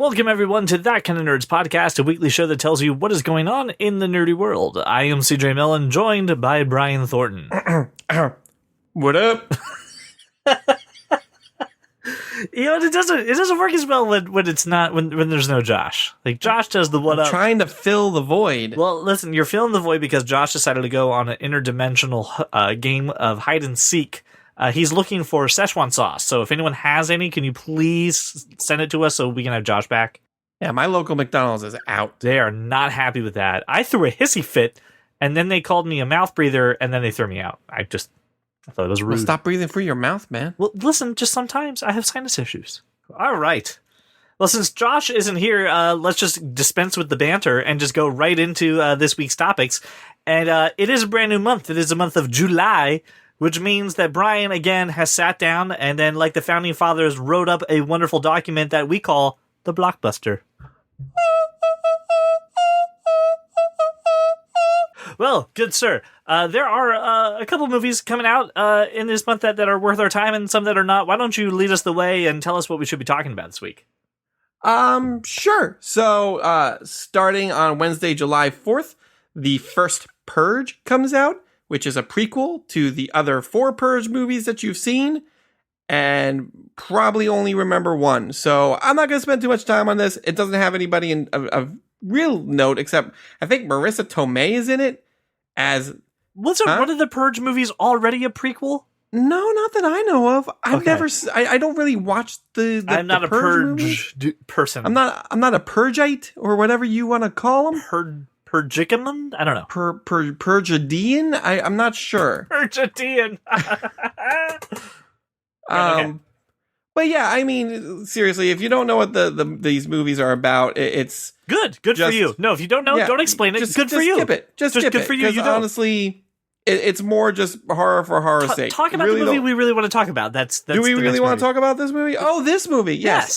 Welcome, everyone, to That Kind of Nerds podcast, a weekly show that tells you what is going on in the nerdy world. I am CJ Mellon, joined by Brian Thornton. What up? You know, it doesn't work as well when there's no Josh. Like, Josh does the what up. Trying to fill the void. Well, listen, you're filling the void because Josh decided to go on an interdimensional game of hide and seek. He's looking for Szechuan sauce. So if anyone has any, can you please send it to us so we can have Josh back? Yeah, my local McDonald's is out. They are not happy with that. I threw a hissy fit, and then they called me a mouth breather, and then they threw me out. I thought it was rude. Well, stop breathing through your mouth, man. Well, listen, just sometimes I have sinus issues. All right. Well, since Josh isn't here, let's just dispense with the banter and just go right into this week's topics. And it is a brand new month. It is the month of July, which means that Brian, again, has sat down and then, like the Founding Fathers, wrote up a wonderful document that we call the Blockbuster. Well, good sir. There are a couple movies coming out in this month that are worth our time and some that are not. Why don't you lead us the way and tell us what we should be talking about this week? Sure. So, starting on Wednesday, July 4th, the first Purge comes out, which is a prequel to the other 4 Purge movies that you've seen, and probably only remember one. So I'm not going to spend too much time on this. It doesn't have anybody of real note, except I think Marissa Tomei is in it as... Wasn't one of the Purge movies already a prequel? No, not that I know of. I've never... I don't really watch the I'm not a Purge person. I'm not a Purgeite, or whatever you want to call them. Purgicaman? I don't know. Purgidian? I'm not sure. Purgidian. Okay. But yeah, I mean, seriously, if you don't know what these movies are about, it's good for you. No, if you don't know, don't explain it. Good for you. Skip it. Just skip good it. For you. You honestly, it's more just horror for horror's sake. Talk about the movie we really want to talk about. Do we really want to talk about this movie? Oh, this movie. Yes.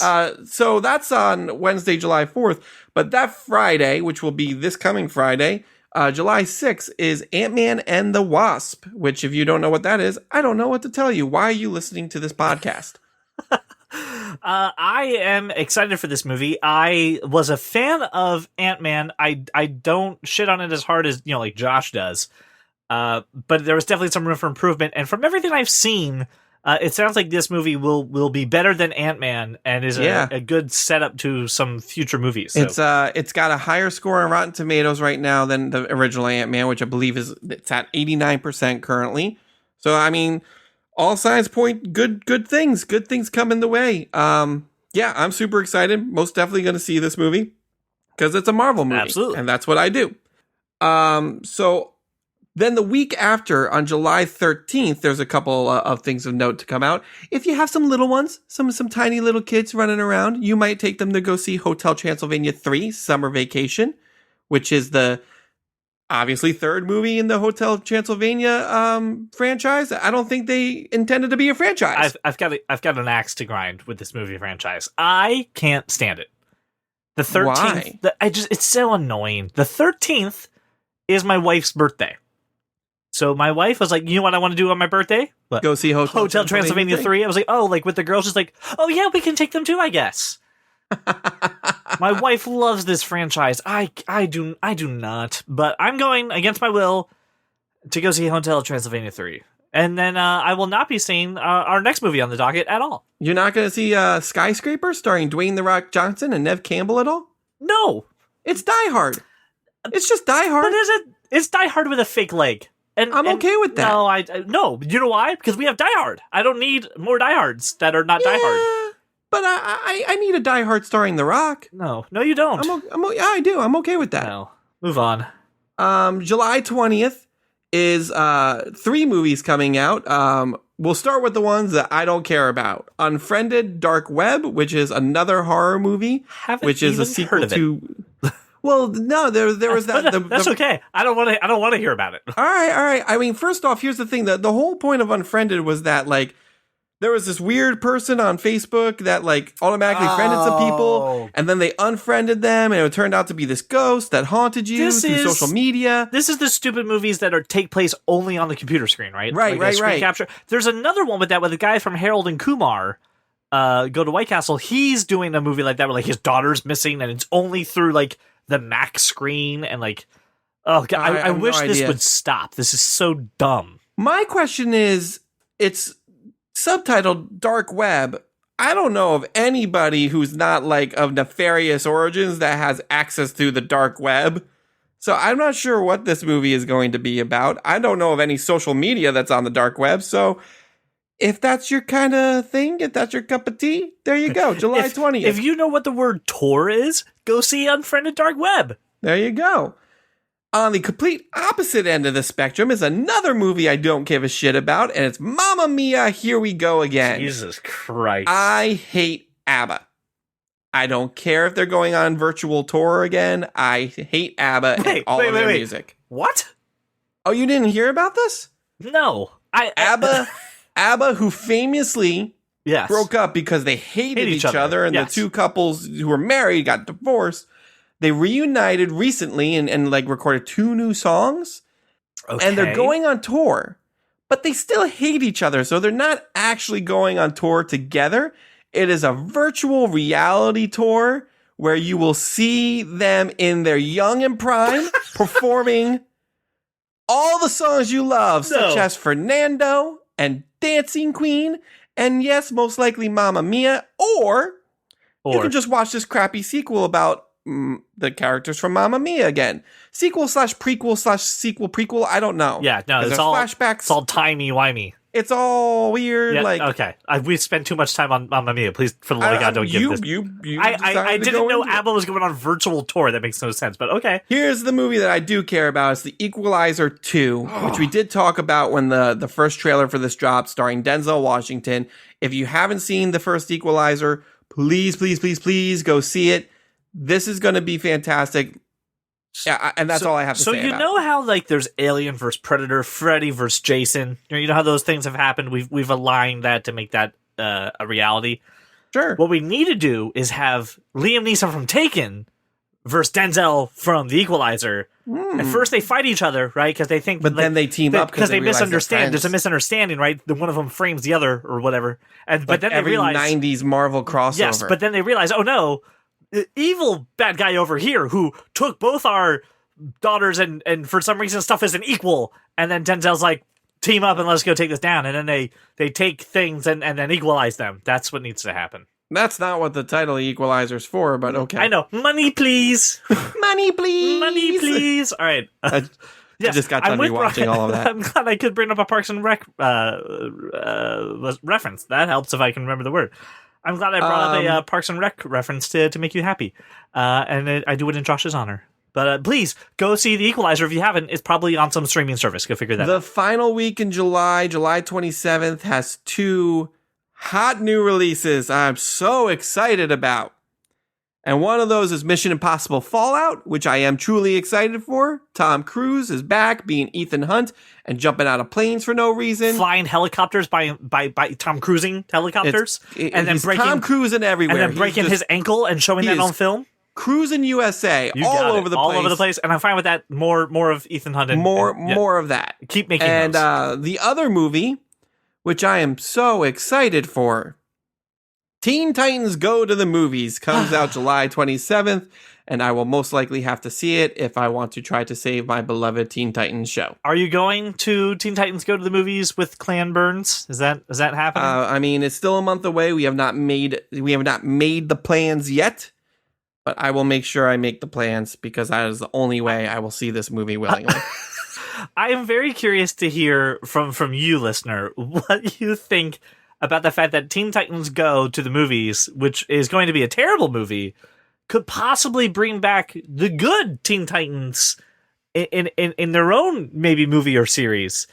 So that's on Wednesday, July 4th. But that Friday, which will be this coming Friday, July 6th, is Ant-Man and the Wasp, which if you don't know what that is, I don't know what to tell you. Why are you listening to this podcast? I am excited for this movie. I was a fan of Ant-Man. I don't shit on it as hard as, like Josh does. But there was definitely some room for improvement. And from everything I've seen, it sounds like this movie will be better than Ant-Man and is a good setup to some future movies. So. It's got a higher score on Rotten Tomatoes right now than the original Ant-Man, which I believe it's at 89% currently. So, I mean, all signs point good things. Good things come in the way. Yeah, I'm super excited. Most definitely going to see this movie because it's a Marvel movie. Absolutely. And that's what I do. So then the week after, on July 13th, there's a couple of things of note to come out. If you have some little ones, some tiny little kids running around, you might take them to go see Hotel Transylvania 3, Summer Vacation, which is the obviously third movie in the Hotel Transylvania franchise. I don't think they intended to be a franchise. I've got an axe to grind with this movie franchise. I can't stand it. The 13th, why? It's so annoying. The 13th is my wife's birthday. So my wife was like, you know what I want to do on my birthday? What? Go see Hotel Transylvania 3. I was like, oh, like with the girls, just like, oh yeah, we can take them too, I guess. My wife loves this franchise. I do not. But I'm going against my will to go see Hotel Transylvania 3. And then I will not be seeing our next movie on the docket at all. You're not going to see Skyscraper starring Dwayne "The Rock" Johnson and Nev Campbell at all? No. It's Die Hard. It's just Die Hard. But is it? It's Die Hard with a fake leg. And I'm okay with that. No, no. You know why? Because we have Die Hard. I don't need more Die Hards that are not Die Hard. But I need a Die Hard starring The Rock. No, you don't. Yeah, I do. I'm okay with that. No. Move on. July 20th is 3 movies coming out. We'll start with the ones that I don't care about. Unfriended Dark Web, which is another horror movie, which is a sequel to... Well, no, there was that. That's okay. I don't want to hear about it. All right. I mean, first off, here's the thing: the whole point of Unfriended was that like there was this weird person on Facebook that like automatically friended some people, and then they unfriended them, and it turned out to be this ghost that haunted you through social media. This is the stupid movies that take place only on the computer screen, right? Right. Screen capture. There's another one with the guy from Harold and Kumar. go to White Castle, he's doing a movie like that where like his daughter's missing and it's only through like the Mac screen and like, oh God, I wish this would stop. This is so dumb. My question is, it's subtitled Dark Web. I don't know of anybody who's not like of nefarious origins that has access to the dark web. So I'm not sure what this movie is going to be about. I don't know of any social media that's on the dark web. So if that's your kind of thing, if that's your cup of tea, there you go. July 20th. If you know what the word Tor is, go see Unfriended Dark Web. There you go. On the complete opposite end of the spectrum is another movie I don't give a shit about, and it's Mamma Mia, Here We Go Again. Jesus Christ. I hate ABBA. I don't care if they're going on virtual tour again. I hate ABBA and all of their music. What? Oh, you didn't hear about this? No. ABBA, who famously broke up because they hated each other, and the two couples who were married got divorced. They reunited recently and like recorded 2 new songs. Okay. And they're going on tour, but they still hate each other. So they're not actually going on tour together. It is a virtual reality tour where you will see them in their young and prime performing all the songs you love, such as Fernando and Dancing Queen. And yes, most likely Mamma Mia. Or you can just watch this crappy sequel about the characters from Mamma Mia again. Sequel/prequel/sequel prequel. I don't know. Yeah, no, it's all flashbacks. It's all timey-wimey. It's all weird. Yeah, like okay, we spent too much time on Mamma Mia. Please, for the love of God, don't give this. I didn't know ABBA was going on a virtual tour. That makes no sense. But okay. Here's the movie that I do care about. It's The Equalizer 2, which we did talk about when the first trailer for this dropped, starring Denzel Washington. If you haven't seen the first Equalizer, please go see it. This is going to be fantastic. Yeah, and that's all I have to say. So you know how like there's Alien versus Predator, Freddy versus Jason. You know how those things have happened. We've aligned that to make that a reality. Sure. What we need to do is have Liam Neeson from Taken versus Denzel from The Equalizer. And first they fight each other, right? Because they think, but then they team up because they misunderstand. There's a misunderstanding, right? One of them frames the other or whatever. And but then every they realize 90s Marvel crossover. Yes, but then they realize, oh no. Evil bad guy over here who took both our daughters and for some reason stuff isn't equal. And then Denzel's like, team up and let's go take this down. And then they take things and then equalize them. That's what needs to happen. That's not what the title Equalizer's for, but okay. I know. Money, please. Money, please. Money, please. All right. I just got done rewatching all of that. I'm glad I could bring up a Parks and Rec reference. That helps if I can remember the word. I'm glad I brought up a Parks and Rec reference to make you happy. And I do it in Josh's honor. But please, go see The Equalizer if you haven't. It's probably on some streaming service. Go figure that out. The final week in July 27th, has 2 hot new releases I'm so excited about. And one of those is Mission Impossible Fallout, which I am truly excited for. Tom Cruise is back being Ethan Hunt and jumping out of planes for no reason. Flying helicopters by Tom Cruising helicopters. And then breaking Tom Cruising everywhere. And then breaking his ankle and showing that on film. Cruising USA all over the place. All over the place. And I'm fine with that. More of Ethan Hunt. More of that. Keep making those. And the other movie, which I am so excited for, Teen Titans Go to the Movies, comes out July 27th, and I will most likely have to see it if I want to try to save my beloved Teen Titans show. Are you going to Teen Titans Go to the Movies with Clan Burns? Is that happening? I mean, it's still a month away. We have not made the plans yet, but I will make sure I make the plans because that is the only way I will see this movie willingly. I am very curious to hear from you, listener, what you think about the fact that Teen Titans Go to the Movies, which is going to be a terrible movie, could possibly bring back the good Teen Titans in their own maybe movie or series.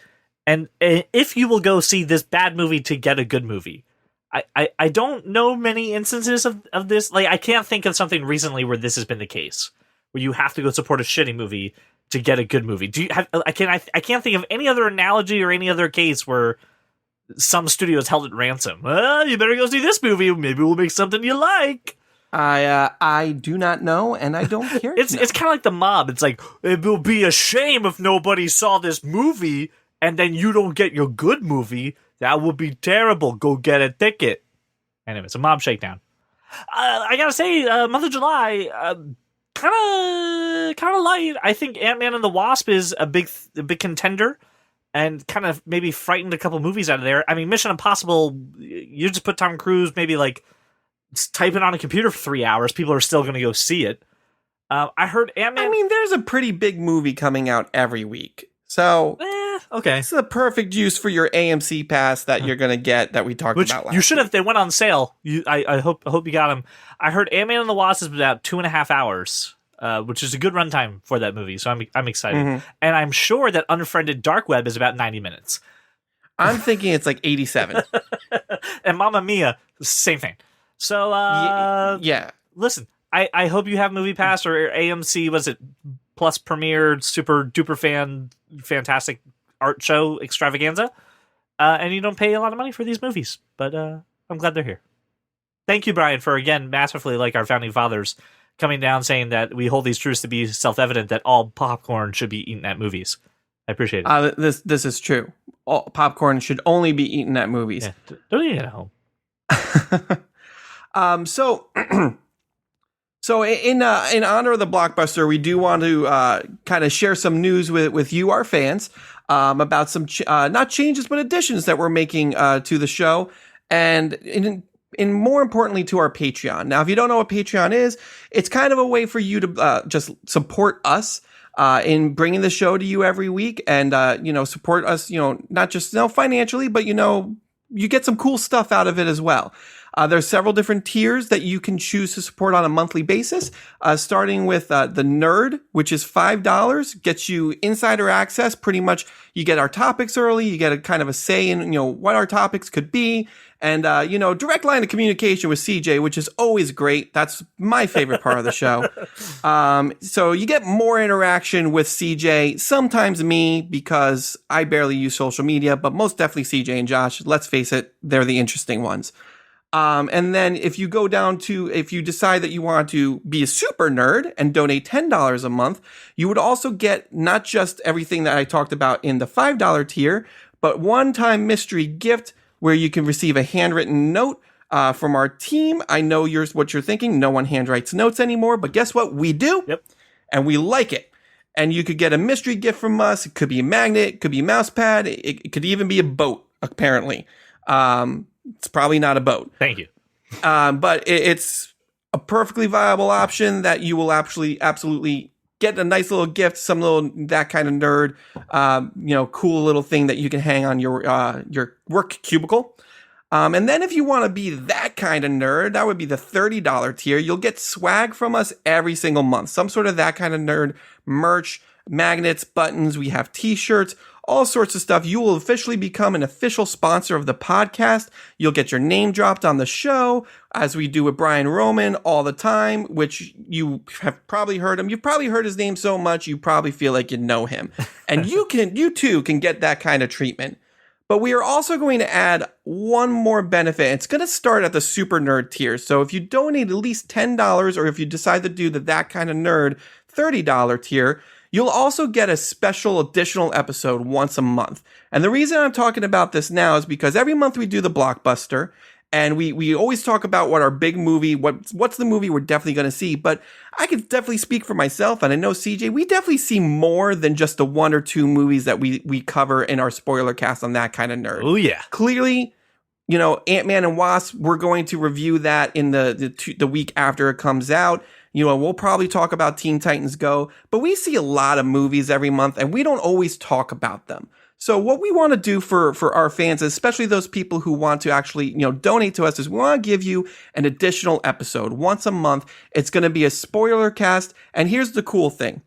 And if you will go see this bad movie to get a good movie. I don't know many instances of this. Like, I can't think of something recently where this has been the case, where you have to go support a shitty movie to get a good movie. Do you have? I can't think of any other analogy or any other case where some studios held it ransom. Well, you better go see this movie. Maybe we'll make something you like. I do not know, and I don't care. It's kind of like The Mob. It's like, it will be a shame if nobody saw this movie, and then you don't get your good movie. That would be terrible. Go get a ticket. Anyways, a Mob Shakedown. I gotta say, month of July, kind of light. I think Ant-Man and the Wasp is a big contender, and kind of maybe frightened a couple movies out of there. I mean, Mission Impossible, you just put Tom Cruise, maybe like type it on a computer for 3 hours. People are still going to go see it. I heard Ant-Man. I mean, there's a pretty big movie coming out every week. So, okay. It's the perfect use for your AMC pass that you're going to get that we talked about last You should have. week. They went on sale. I hope you got them. I heard Ant-Man and the Wasp is about 2.5 hours, which is a good runtime for that movie. So I'm excited. Mm-hmm. And I'm sure that Unfriended Dark Web is about 90 minutes. I'm thinking it's like 87. And Mamma Mia, same thing. So, yeah. Listen, I hope you have Movie Pass or AMC, was it Plus Premiere, super duper fantastic art show extravaganza, and you don't pay a lot of money for these movies, but I'm glad they're here. Thank you, Brian, for again masterfully, like our founding fathers, coming down saying that we hold these truths to be self-evident that all popcorn should be eaten at movies. I appreciate it. This is true. All popcorn should only be eaten at movies. Yeah, don't eat it at home. So in honor of the blockbuster, we do want to kind of share some news with you, our fans, about some not changes but additions that we're making to the show, and in more importantly to our Patreon. Now, if you don't know what Patreon is, it's kind of a way for you to just support us in bringing the show to you every week, and support us, not just financially, but you get some cool stuff out of it as well. There's several different tiers that you can choose to support on a monthly basis, starting with the Nerd, which is $5, gets you insider access. Pretty much you get our topics early, you get a kind of a say in what our topics could be, and direct line of communication with CJ, which is always great. That's my favorite part of the show. So you get more interaction with CJ, sometimes me, because I barely use social media, but most definitely CJ and Josh. Let's face it, they're the interesting ones. And then if you decide that you want to be a super nerd and donate $10 a month, you would also get not just everything that I talked about in the $5 tier, but one-time mystery gift where you can receive a handwritten note from our team. I know what you're thinking. No one handwrites notes anymore, but guess what? We do. Yep. And we like it. And you could get a mystery gift from us. It could be a magnet. It could be a mouse pad. It could even be a boat, apparently. It's probably not a boat. Thank you. But it's a perfectly viable option that you will absolutely get a nice little gift, some little that kind of nerd, cool little thing that you can hang on your work cubicle. And then if you want to be that kind of nerd, that would be the $30 tier. You'll get swag from us every single month. Some sort of that kind of nerd merch, magnets, buttons. We have t-shirts, all sorts of stuff. You will officially become an official sponsor of the podcast. You'll get your name dropped on the show, as we do with Brian Roman all the time, which you have probably heard him. You've probably heard his name so much, you probably feel like you know him. And you too can get that kind of treatment. But we are also going to add one more benefit. It's going to start at the super nerd tier. So if you donate at least $10, or if you decide to do that kind of nerd $30 tier, you'll also get a special additional episode once a month. And the reason I'm talking about this now is because every month we do the blockbuster, and we always talk about what our big movie, what's the movie we're definitely going to see. But I could definitely speak for myself, and I know CJ, we definitely see more than just the one or two movies that we cover in our spoiler cast on that kind of nerd. Oh yeah. Clearly, Ant-Man and Wasp, we're going to review that in the week after it comes out. We'll probably talk about Teen Titans Go, but we see a lot of movies every month, and we don't always talk about them. So what we want to do for our fans, especially those people who want to actually, donate to us, is we want to give you an additional episode once a month. It's going to be a spoiler cast. And here's the cool thing.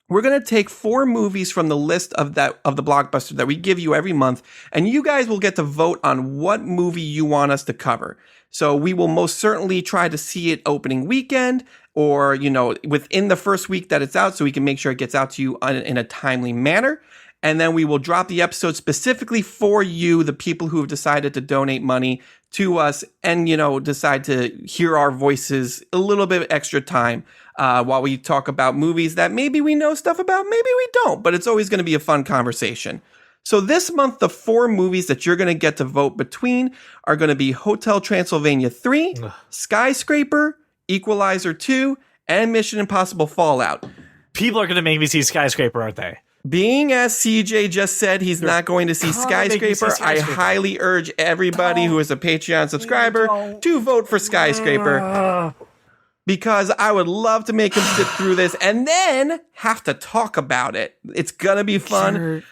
We're going to take 4 movies from the list of the blockbuster that we give you every month, and you guys will get to vote on what movie you want us to cover. So we will most certainly try to see it opening weekend, or, within the first week that it's out, so we can make sure it gets out to you in a timely manner. And then we will drop the episode specifically for you, the people who have decided to donate money to us and, decide to hear our voices a little bit extra time while we talk about movies that maybe we know stuff about, maybe we don't, but it's always going to be a fun conversation. So this month, the 4 movies that you're going to get to vote between are going to be Hotel Transylvania 3, Skyscraper, Equalizer 2, and Mission Impossible Fallout. People are going to make me see Skyscraper, aren't they? Being as CJ just said, he's not going to see Skyscraper. I highly urge everybody who is a Patreon subscriber to vote for Skyscraper. Because I would love to make him sit through this and then have to talk about it. It's going to be fun.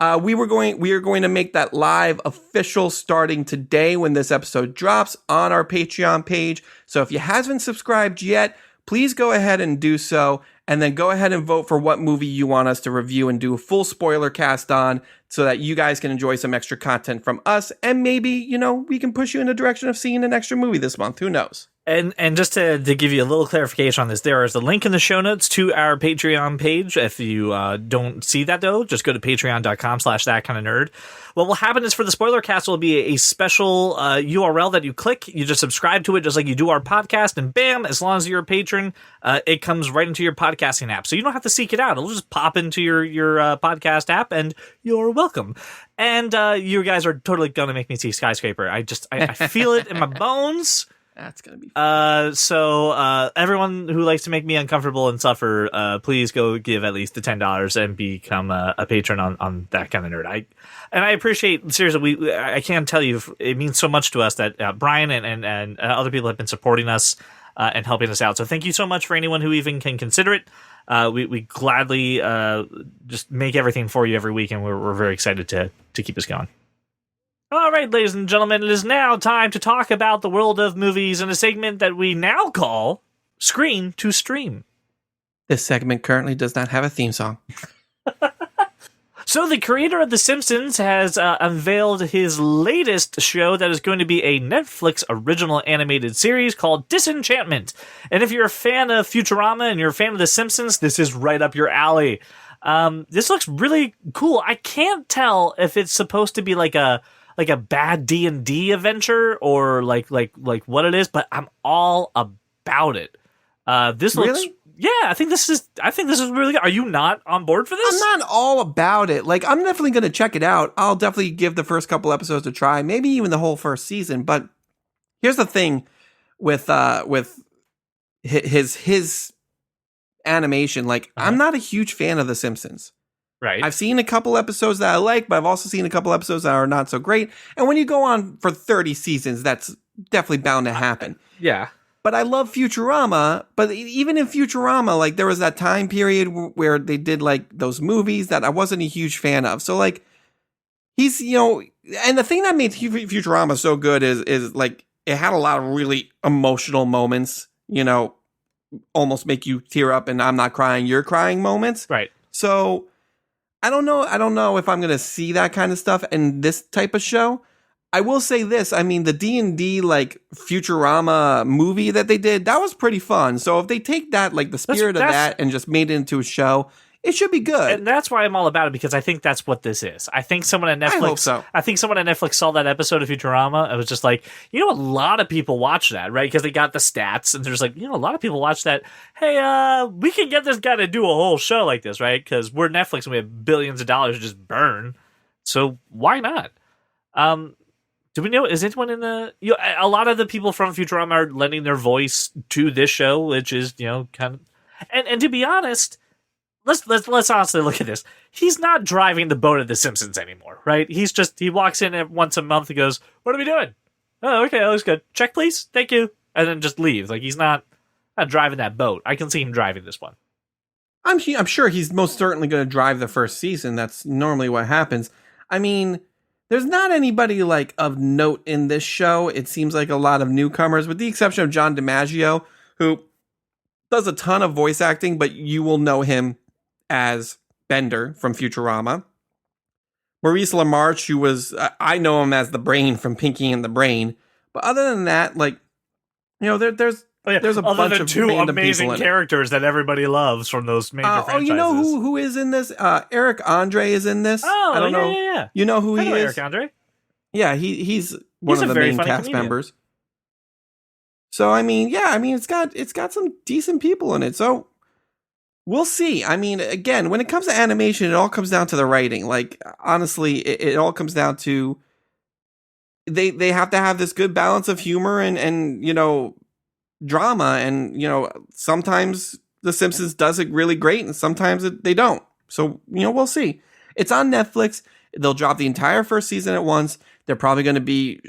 We are going to make that live official starting today when this episode drops on our Patreon page. So if you haven't subscribed yet, please go ahead and do so. And then go ahead and vote for what movie you want us to review and do a full spoiler cast on so that you guys can enjoy some extra content from us. And maybe, we can push you in the direction of seeing an extra movie this month. Who knows? And just to give you a little clarification on this, there is a link in the show notes to our Patreon page. If you don't see that, though, just go to patreon.com/thatkindofnerd. What will happen is for the spoiler cast will be a special URL that you click. You just subscribe to it just like you do our podcast. And bam, as long as you're a patron, it comes right into your podcasting app. So you don't have to seek it out. It'll just pop into your podcast app and you're welcome. And you guys are totally going to make me see Skyscraper. I feel it in my bones. That's going to be fun. So everyone who likes to make me uncomfortable and suffer, please go give at least the $10 and become a patron on That Kind of Nerd. I appreciate, seriously, I can't tell you, it means so much to us that Brian and other people have been supporting us and helping us out. So thank you so much for anyone who even can consider it. We gladly just make everything for you every week, and we're very excited to keep us going. All right, ladies and gentlemen, it is now time to talk about the world of movies in a segment that we now call Screen to Stream. This segment currently does not have a theme song. So the creator of The Simpsons has unveiled his latest show that is going to be a Netflix original animated series called Disenchantment. And if you're a fan of Futurama and you're a fan of The Simpsons, this is right up your alley. This looks really cool. I can't tell if it's supposed to be like a bad D&D adventure or like what it is, but I'm all about it. This looks really? Yeah, I think this is really good. Are you not on board for this? I'm not all about it. Like, I'm definitely going to check it out. I'll definitely give the first couple episodes a try, maybe even the whole first season. But here's the thing with his animation. Like, I'm not a huge fan of The Simpsons. Right. I've seen a couple episodes that I like, but I've also seen a couple episodes that are not so great. And when you go on for 30 seasons, that's definitely bound to happen. Yeah. But I love Futurama. But even in Futurama, like, there was that time period where they did like those movies that I wasn't a huge fan of. So like, he's, and the thing that made Futurama so good is like, it had a lot of really emotional moments, almost make you tear up and I'm not crying, you're crying moments. Right. So I don't know if I'm going to see that kind of stuff in this type of show. I will say this. I mean, the D&D like Futurama movie that they did, that was pretty fun. So if they take that, like the spirit of that and just made it into a show, it should be good. And that's why I'm all about it, because I think that's what this is. I think someone at Netflix, I hope so. I think someone at Netflix saw that episode of Futurama and was just like, a lot of people watch that, right? Because they got the stats and there's like, a lot of people watch that. Hey, we can get this guy to do a whole show like this, right? Because we're Netflix and we have billions of dollars to just burn. So why not? Do we know, is anyone in the, a lot of the people from Futurama are lending their voice to this show, which is, kind of, and to be honest, let's honestly look at this. He's not driving the boat of The Simpsons anymore, right? He walks in once a month and goes, "What are we doing? Oh, okay, that looks good. Check, please. Thank you." And then just leaves. Like, he's not driving that boat. I can see him driving this one. I'm sure he's most certainly going to drive the first season. That's normally what happens. I mean, there's not anybody like of note in this show. It seems like a lot of newcomers, with the exception of John DiMaggio, who does a ton of voice acting, but you will know him as Bender from Futurama. Maurice LaMarche, who was, I know him as the Brain from Pinky and the Brain. But other than that, like, there's a bunch of two random amazing people in characters that everybody loves from those major franchises. You know who is in this? Eric Andre is in this. Oh, I don't know. Yeah. You know who he is? Eric Andre? Yeah, he's one of the main cast members. So I mean, it's got some decent people in it. So We'll see. I mean, again, when it comes to animation, it all comes down to the writing. Like, honestly, it all comes down to they have to have this good balance of humor and drama, and sometimes The Simpsons does it really great, and sometimes they don't. So we'll see. It's on Netflix. They'll drop the entire first season at once. They're probably going to be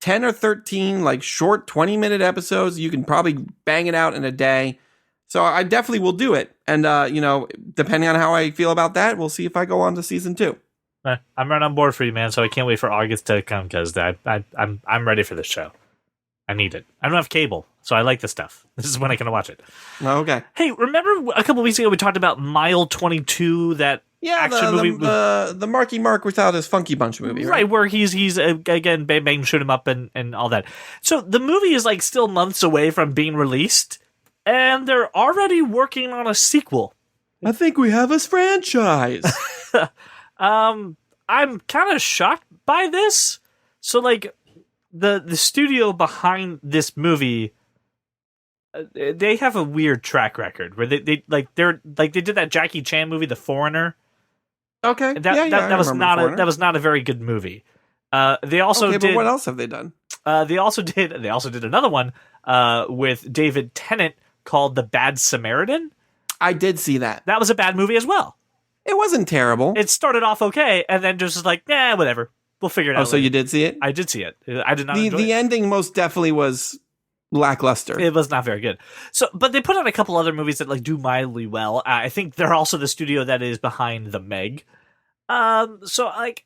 10 or 13 like short 20-minute episodes. You can probably bang it out in a day. So I definitely will do it. And, depending on how I feel about that, we'll see if I go on to season 2. I'm right on board for you, man. So I can't wait for August to come because I'm ready for this show. I need it. I don't have cable, so I like this stuff. This is when I can watch it. Okay. Hey, remember a couple weeks ago we talked about Mile 22, that action movie? The Marky Mark without his Funky Bunch movie, right? Where he's again, bang, bang, shoot him up and all that. So the movie is like still months away from being released, and they're already working on a sequel. I think we have a franchise. I'm kind of shocked by this. So like the studio behind this movie, they have a weird track record where they did that Jackie Chan movie, The Foreigner. Okay, that was not a very good movie. They also did. But what else have they done? They also did another one with David Tennant called The Bad Samaritan. I did see that. That was a bad movie as well. It wasn't terrible. It started off okay, and then just like, whatever. We'll figure it out. Oh, so you did see it? I did see it. I did not enjoy the it. ending most definitely was lackluster. It was not very good. So, but they put out a couple other movies that like do mildly well. I think they're also the studio that is behind The Meg. So like,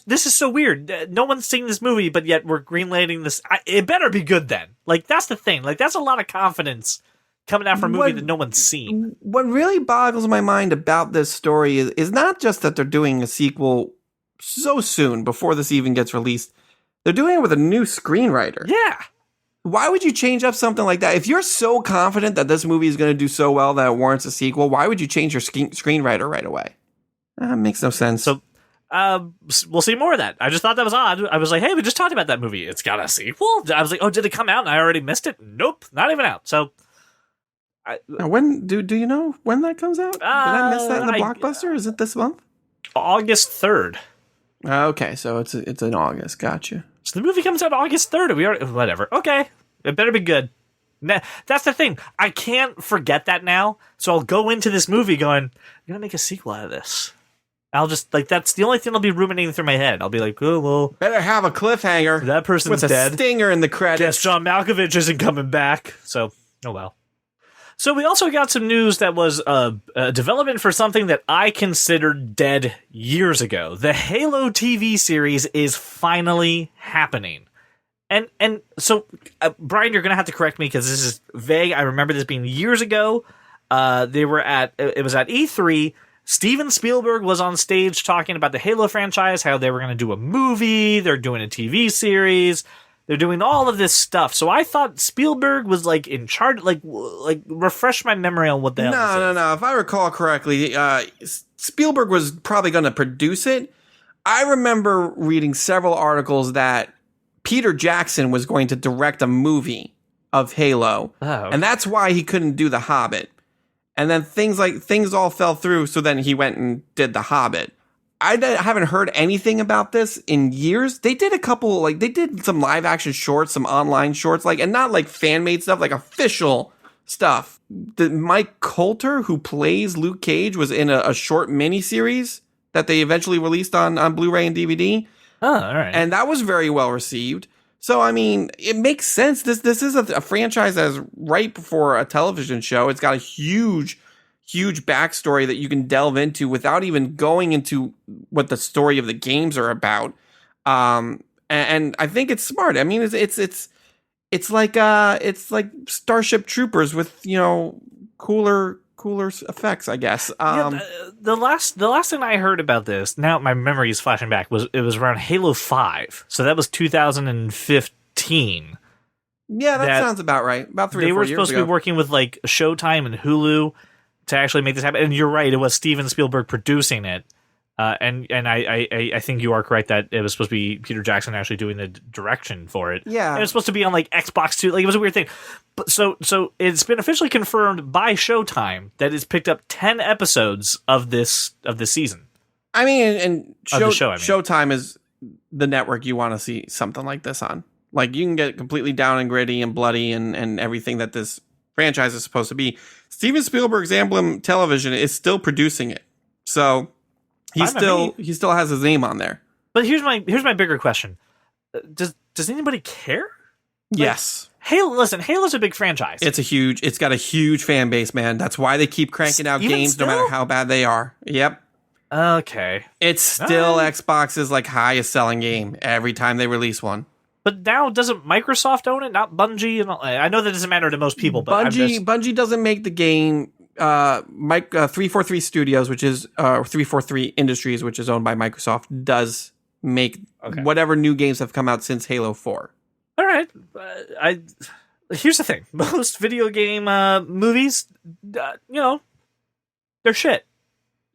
this is so weird. No one's seen this movie, but yet we're greenlighting this. It better be good then. Like, that's the thing. Like, that's a lot of confidence coming out for a movie that no one's seen. What really boggles my mind about this story is not just that they're doing a sequel so soon before this even gets released. They're doing it with a new screenwriter. Yeah. Why would you change up something like that? If you're so confident that this movie is going to do so well that it warrants a sequel, why would you change your screenwriter right away? That makes no sense. So, we'll see more of that. I just thought that was odd. I was like, hey, we just talked about that movie. It's got a sequel? I was like, oh, did it come out and I already missed it? Nope, not even out. So, now when do you know when that comes out? Did I miss that in the blockbuster? Is it this month? August 3rd. Okay, so it's in August. Gotcha. So the movie comes out August 3rd. We already, whatever. Okay, it better be good. That's the thing. I can't forget that now. So I'll go into this movie going, "I'm gonna make a sequel out of this." I'll just like that's the only thing I'll be ruminating through my head. I'll be like, "Oh well, better have a cliffhanger. That person's with dead. A stinger in the credits. Guess John Malkovich isn't coming back." So, oh well. So we also got some news that was a development for something that I considered dead years ago. The Halo TV series is finally happening. And so, Brian, you're going to have to correct me because this is vague. I remember this being years ago. It was at E3. Steven Spielberg was on stage talking about the Halo franchise, how they were going to do a movie, they're doing a TV series. They're doing all of this stuff. So I thought Spielberg was like in charge, like refresh my memory on what the hell. No. If I recall correctly, Spielberg was probably going to produce it. I remember reading several articles that Peter Jackson was going to direct a movie of Halo. Oh, okay. And that's why he couldn't do The Hobbit. And then things all fell through. So then he went and did The Hobbit. I haven't heard anything about this in years. They did they did some live action shorts, some online shorts, and not like fan made stuff, like official stuff. Mike Coulter, who plays Luke Cage, was in a short mini series that they eventually released on Blu-ray and DVD. Oh, all right. And that was very well received. So, I mean, it makes sense. This is a franchise that is ripe for a television show. It's got a huge backstory that you can delve into without even going into what the story of the games are about. And I think it's smart. I mean, it's like Starship Troopers with, cooler effects, I guess. The last thing I heard about this, now my memory is flashing back, was around Halo 5. So that was 2015. Yeah, that sounds about right. About 3 or 4 years ago. They were supposed to be working with like Showtime and Hulu to actually make this happen. And you're right, it was Steven Spielberg producing it. And I think you are correct that it was supposed to be Peter Jackson actually doing the direction for it. Yeah. And it was supposed to be on like Xbox too. Like it was a weird thing. But so it's been officially confirmed by Showtime that it's picked up 10 episodes of this season. I mean, and The show, I mean. Showtime is the network you want to see something like this on. Like you can get completely down and gritty and bloody and everything that this franchise is supposed to be. Steven Spielberg's Amblin Television is still producing it. So he still has his name on there. But here's my bigger question: Does anybody care? Yes. Halo's a big franchise. It's got a huge fan base, man. That's why they keep cranking out games still? no matter how bad they are. Yep. Okay. It's still Xbox's like highest selling game every time they release one. But now doesn't Microsoft own it, not Bungie? And all, I know that doesn't matter to most people, but Bungie doesn't make the game. 343 Studios, which is 343 Industries, which is owned by Microsoft, does make whatever new games have come out since Halo 4. All right. Here's the thing. Most video game movies, they're shit.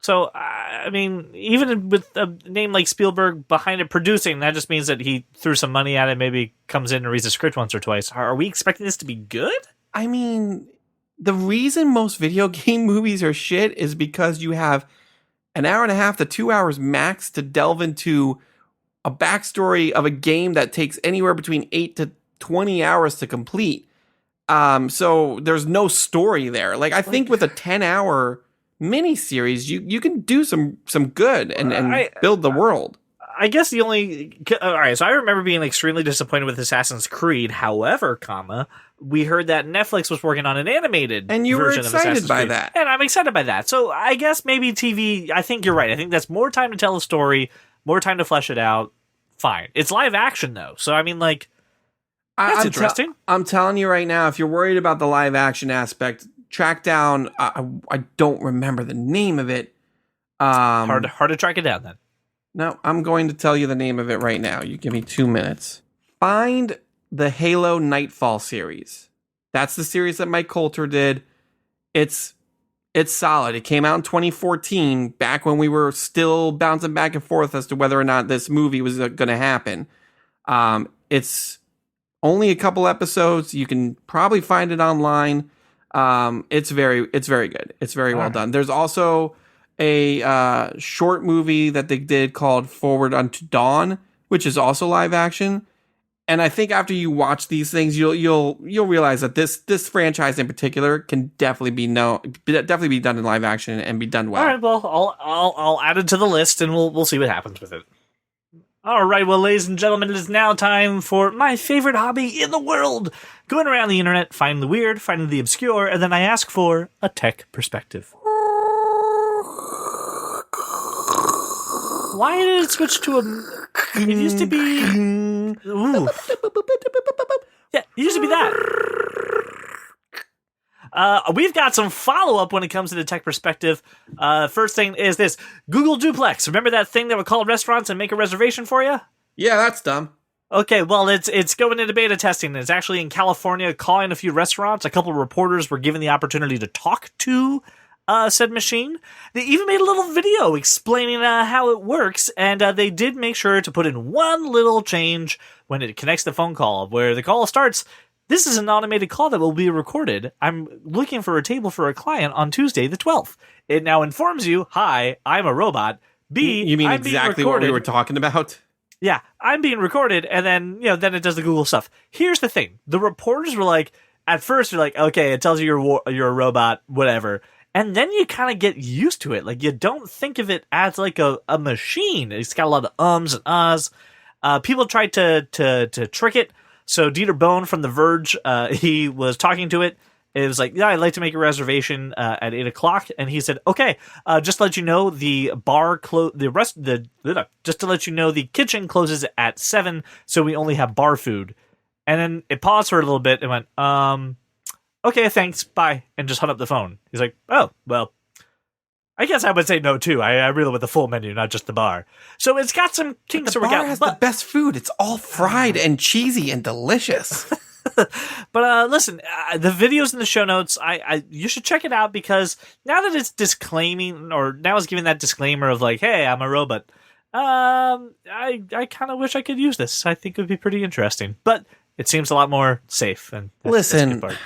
So, I mean, even with a name like Spielberg behind it producing, that just means that he threw some money at it, maybe comes in and reads a script once or twice. Are we expecting this to be good? I mean, the reason most video game movies are shit is because you have an hour and a half to 2 hours max to delve into a backstory of a game that takes anywhere between 8 to 20 hours to complete. So there's no story there. Like, I think with a 10-hour miniseries, you can do some good and build the world. I guess all right, so I remember being extremely disappointed with Assassin's Creed. However, we heard that Netflix was working on an animated and you version were of Assassin's excited by Creed. that. And I'm excited by that. So I guess maybe TV, I think you're right. I think that's more time to tell a story, more time to flesh it out. Fine. It's live action, though. So, I mean, like, that's interesting. I'm telling you right now, if you're worried about the live action aspect, track down, I don't remember the name of it. Hard to track it down, then. No, I'm going to tell you the name of it right now. You give me 2 minutes. Find the Halo Nightfall series. That's the series that Mike Coulter did. It's solid. It came out in 2014, back when we were still bouncing back and forth as to whether or not this movie was going to happen. It's only a couple episodes. You can probably find it online. It's very good. It's very well done. There's also a short movie that they did called Forward Unto Dawn, which is also live action. And I think after you watch these things, you'll realize that this franchise in particular can definitely be done in live action and be done well. All right, well, I'll add it to the list and we'll see what happens with it. All right, well, ladies and gentlemen, it is now time for my favorite hobby in the world. Going around the internet, finding the weird, finding the obscure, and then I ask for a tech perspective. Why did it switch to a... It used to be... Ooh. Yeah, it used to be that. We've got some follow-up when it comes to the tech perspective. First thing is this. Google Duplex. Remember that thing that would call restaurants and make a reservation for you? Yeah, that's dumb. Okay, well, it's going into beta testing. It's actually in California, calling a few restaurants. A couple of reporters were given the opportunity to talk to said machine. They even made a little video explaining how it works, and they did make sure to put in one little change when it connects the phone call, where the call starts. This is an automated call that will be recorded. I'm looking for a table for a client on Tuesday the 12th. It now informs you, hi, I'm a robot. B, you mean I'm exactly what we were talking about? Yeah, I'm being recorded, and then, then it does the Google stuff. Here's the thing. The reporters were like, at first, they're like, okay, it tells you you're a robot, whatever. And then you kind of get used to it. Like, you don't think of it as like a machine. It's got a lot of ums and ahs. People tried to trick it. So Dieter Bohn from The Verge, he was talking to it. It was like, yeah, I'd like to make a reservation at 8 o'clock. And he said, okay, just to let you know, the bar just to let you know, the kitchen closes at 7, so we only have bar food. And then it paused for a little bit and went, okay, thanks, bye, and just hung up the phone. He's like, oh, well, I guess I would say no, too. I really want the full menu, not just the bar. So it's got some kinks to work out. The bar has the best food. It's all fried and cheesy and delicious. But listen, the video's in the show notes. You should check it out because now that it's now it's giving that disclaimer of like, hey, I'm a robot. I kind of wish I could use this. I think it would be pretty interesting, but it seems a lot more safe. And that's a good part.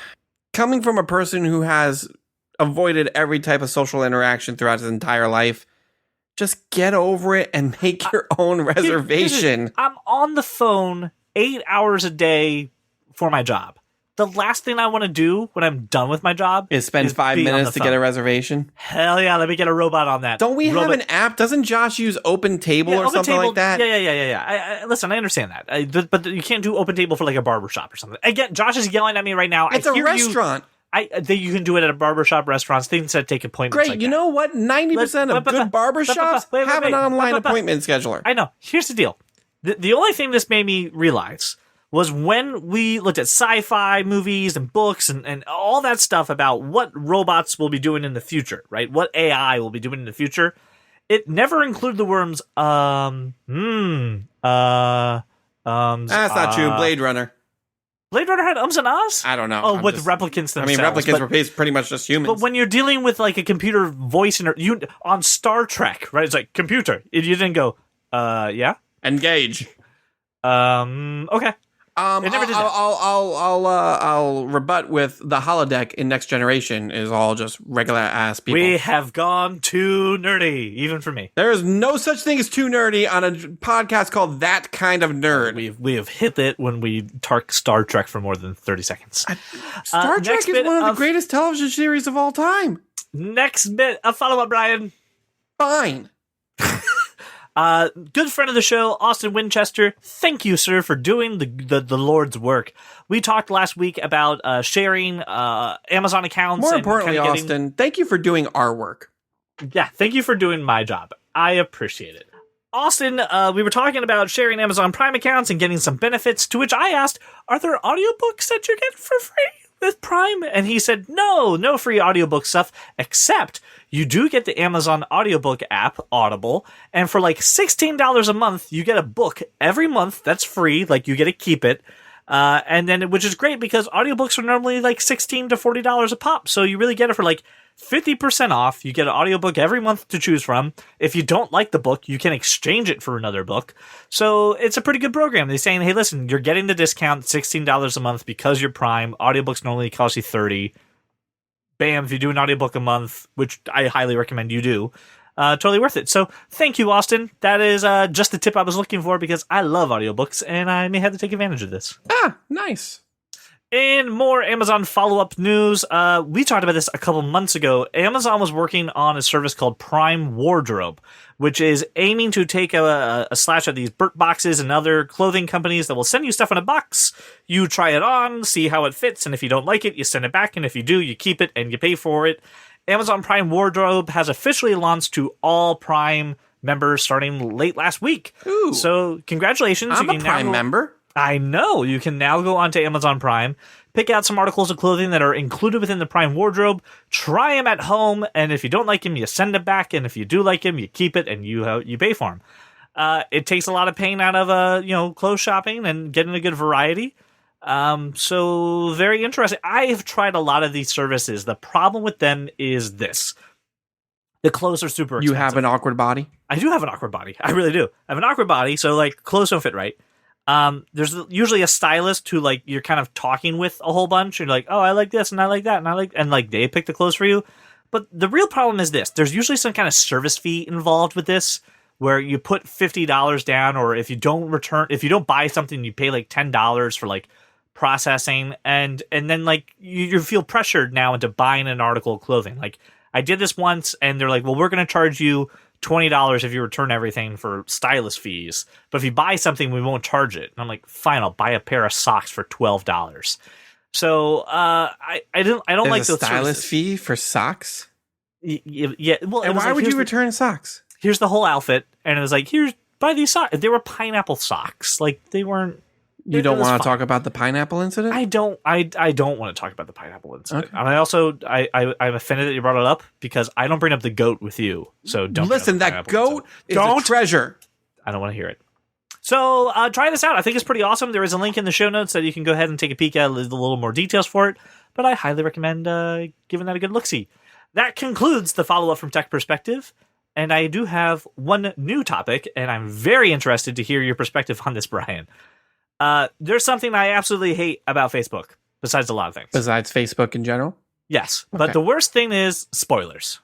Coming from a person who has avoided every type of social interaction throughout his entire life, just get over it and make your own reservation. I'm on the phone 8 hours a day for my job. The last thing I want to do when I'm done with my job is spend 5 minutes to get a reservation. Hell yeah, let me get a robot on that. Don't we have an app? Doesn't Josh use Open Table or something like that? Yeah. Listen, I understand that. But you can't do Open Table for like a barbershop or something. Again, Josh is yelling at me right now. It's a restaurant. You can do it at a barbershop, restaurants, things that take appointments. Great. You know what? 90% of good barbershops have an online appointment scheduler. I know. Here's the deal. The only thing this made me realize was when we looked at sci-fi movies and books and all that stuff about what robots will be doing in the future, right? What AI will be doing in the future. It never included the words, That's not true. Blade Runner. Blade Runner had ums and ahs? I don't know. Oh, with replicants themselves. I mean, replicants were pretty much just humans. But when you're dealing with like a computer voice on Star Trek, right? It's like computer. You didn't go, yeah? Engage. Okay. It never did that. I'll rebut with the holodeck in Next Generation is all just regular ass people. We have gone too nerdy, even for me. There is no such thing as too nerdy on a podcast called That Kind of Nerd. We have hit it when we talk Star Trek for more than 30 seconds. Star Trek is one of the greatest television series of all time. Next bit of follow-up, Brian. Fine. Good friend of the show, Austin Winchester. Thank you, sir, for doing the Lord's work. We talked last week about sharing Amazon accounts. More importantly, Austin, thank you for doing our work. Yeah, thank you for doing my job. I appreciate it. Austin, we were talking about sharing Amazon Prime accounts and getting some benefits, to which I asked, are there audiobooks that you get for free with Prime? And he said, no free audiobook stuff, except you do get the Amazon audiobook app, Audible, and for like $16 a month, you get a book every month that's free, like you get to keep it. And then, which is great because audiobooks are normally like $16 to $40 a pop. So you really get it for like 50% off. You get an audiobook every month to choose from. If you don't like the book, you can exchange it for another book. So it's a pretty good program. They're saying, hey, listen, you're getting the discount, $16 a month because you're Prime. Audiobooks normally cost you $30. Bam, if you do an audiobook a month, which I highly recommend you do, totally worth it. So thank you, Austin. That is just the tip I was looking for because I love audiobooks and I may have to take advantage of this. Ah, nice. In more Amazon follow-up news, we talked about this a couple months ago. Amazon was working on a service called Prime Wardrobe, which is aiming to take a slash at these Burt Boxes and other clothing companies that will send you stuff in a box. You try it on, see how it fits, and if you don't like it, you send it back, and if you do, you keep it and you pay for it. Amazon Prime Wardrobe has officially launched to all Prime members starting late last week. Ooh. So congratulations. I'm a Prime member. I know. You can now go onto Amazon Prime, pick out some articles of clothing that are included within the Prime wardrobe, try them at home, and if you don't like them, you send them back, and if you do like them, you keep it and you pay for them. It takes a lot of pain out of clothes shopping and getting a good variety. So very interesting. I have tried a lot of these services. The problem with them is this. The clothes are super expensive. You have an awkward body? I do have an awkward body. I really do. I have an awkward body, so like clothes don't fit right. There's usually a stylist who like you're kind of talking with a whole bunch. You're like, oh, I like this and I like that and like they pick the clothes for you. But the real problem is this: there's usually some kind of service fee involved with this, where you put $50 down, or if you don't buy something, you pay like $10 for like processing, and then like you feel pressured now into buying an article of clothing. Like I did this once, and they're like, well, we're going to charge you $20 if you return everything for stylist fees, but if you buy something, we won't charge it. And I'm like, fine, I'll buy a pair of socks for $12. So I don't like those stylist services. fee for socks. Yeah. Well, and why would you return socks? Here's the whole outfit, and it was like, buy these socks. They were pineapple socks. Like they weren't. You don't want to talk about the pineapple incident? I don't want to talk about the pineapple incident. Okay. And I also I'm offended that you brought it up because I don't bring up the goat with you. So don't listen. That goat is a treasure. I don't want to hear it. So try this out. I think it's pretty awesome. There is a link in the show notes that you can go ahead and take a peek at a little more details for it. But I highly recommend giving that a good look-see. That concludes the follow-up from Tech Perspective. And I do have one new topic, and I'm very interested to hear your perspective on this, Brian. There's something I absolutely hate about Facebook, besides a lot of things. Besides Facebook in general? Yes, but the worst thing is spoilers,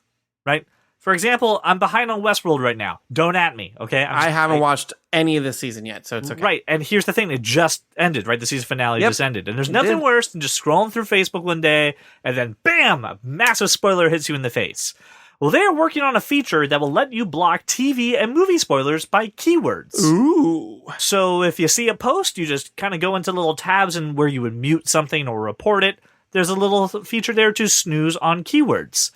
right? For example, I'm behind on Westworld right now. Don't at me, okay? I haven't watched any of this season yet, so it's okay. Right, and here's the thing. It just ended, right? The season finale just ended. And there's nothing worse than just scrolling through Facebook one day, and then bam, a massive spoiler hits you in the face. Well, they are working on a feature that will let you block TV and movie spoilers by keywords. Ooh. So if you see a post, you just kind of go into little tabs and where you would mute something or report it. There's a little feature there to snooze on keywords.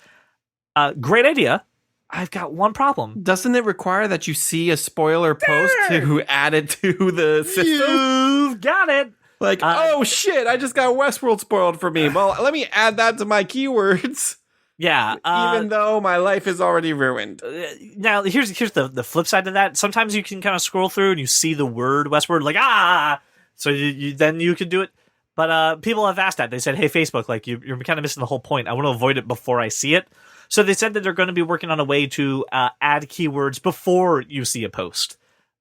Great idea. I've got one problem. Doesn't it require that you see a spoiler post to add it to the system? You've got it. Like, oh shit, I just got Westworld spoiled for me. Well, let me add that to my keywords. Yeah. Even though my life is already ruined. Now, here's the flip side of that. Sometimes you can kind of scroll through and you see the word Westworld, like, so then you can do it. But people have asked that. They said, hey, Facebook, like, you're kind of missing the whole point. I want to avoid it before I see it. So they said that they're going to be working on a way to add keywords before you see a post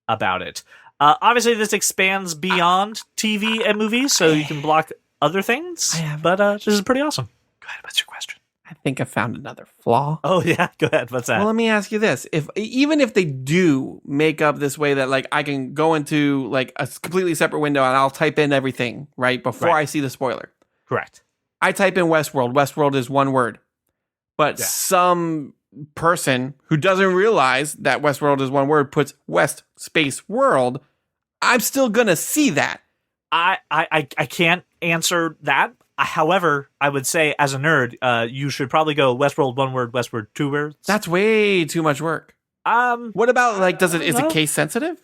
about it. Obviously, this expands beyond TV and movies, so you can block other things. But this is pretty awesome. Go ahead. What's your question? I think I found another flaw. Oh, yeah. Go ahead. What's that? Well, let me ask you this. Even if they do make up this way that, like, I can go into, like, a completely separate window and I'll type in everything, right, before I see the spoiler. Correct. I type in Westworld. Westworld is one word. But some person who doesn't realize that Westworld is one word puts West space world, I'm still going to see that. I can't answer that. However, I would say as a nerd, you should probably go Westworld one word, Westworld two words. That's way too much work. What about, like, is it case sensitive?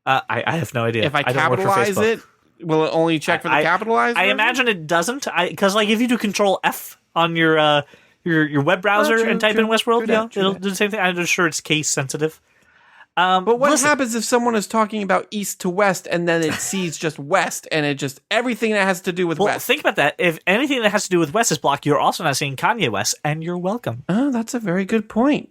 I have no idea. If I capitalize it, will it only check for the capitalized version? I imagine it doesn't. Because like if you do Control F on your web browser and type in Westworld, it'll do the same thing. I'm just sure it's case sensitive. But what happens if someone is talking about east to west and then it sees just west and it just everything that has to do with west? Think about that. If anything that has to do with west is blocked, you're also not seeing Kanye West, and you're welcome. Oh, that's a very good point.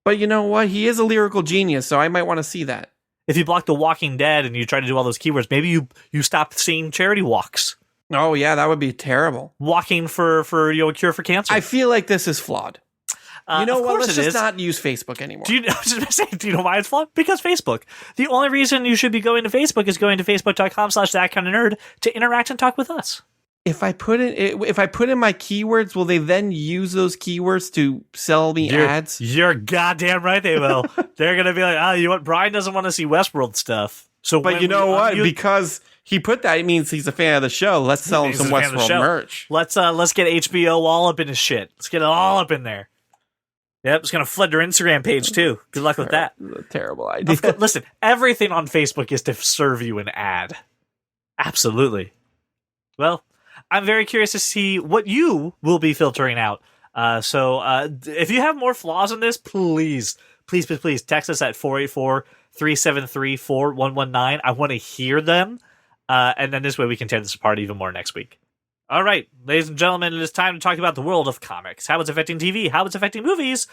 But you know what? He is a lyrical genius, so I might want to see that. If you block The Walking Dead and you try to do all those keywords, maybe you stop seeing charity walks. Oh yeah, that would be terrible. Walking for a cure for cancer. I feel like this is flawed. You know what? Let's just not use Facebook anymore. Do you know why it's flawed? Because Facebook. The only reason you should be going to Facebook is going to facebook.com/thatkindofnerd to interact and talk with us. If I put in my keywords, will they then use those keywords to sell me ads? You're goddamn right they will. They're going to be like, oh, you know what? Brian doesn't want to see Westworld stuff. But you know what? Because he put that, it means he's a fan of the show. Let's sell him some Westworld merch. Let's get HBO all up in his shit. Let's get it all up in there. Yep, it's going to flood their Instagram page, too. Good luck with that. Terrible idea. Listen, everything on Facebook is to serve you an ad. Absolutely. Well, I'm very curious to see what you will be filtering out. So if you have more flaws in this, please text us at 484-373-4119. I want to hear them. And then this way we can tear this apart even more next week. All right, ladies and gentlemen, it is time to talk about the world of comics, how it's affecting TV, how it's affecting movies,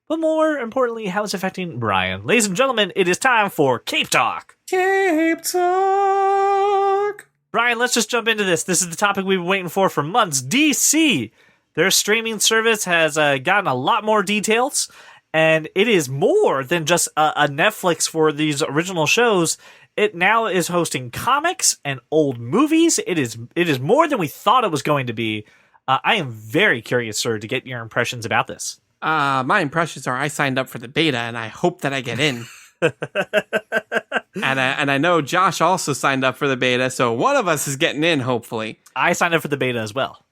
but more importantly, how it's affecting Brian. Ladies and gentlemen, it is time for Cape Talk. Cape Talk. Brian, let's just jump into this. This is the topic we've been waiting for months. DC, their streaming service has gotten a lot more details, and it is more than just a Netflix for these original shows. It now is hosting comics and old movies. It is more than we thought it was going to be. I am very curious, sir, to get your impressions about this. My impressions are I signed up for the beta, and I hope that I get in. and I know Josh also signed up for the beta, so one of us is getting in, hopefully. I signed up for the beta as well.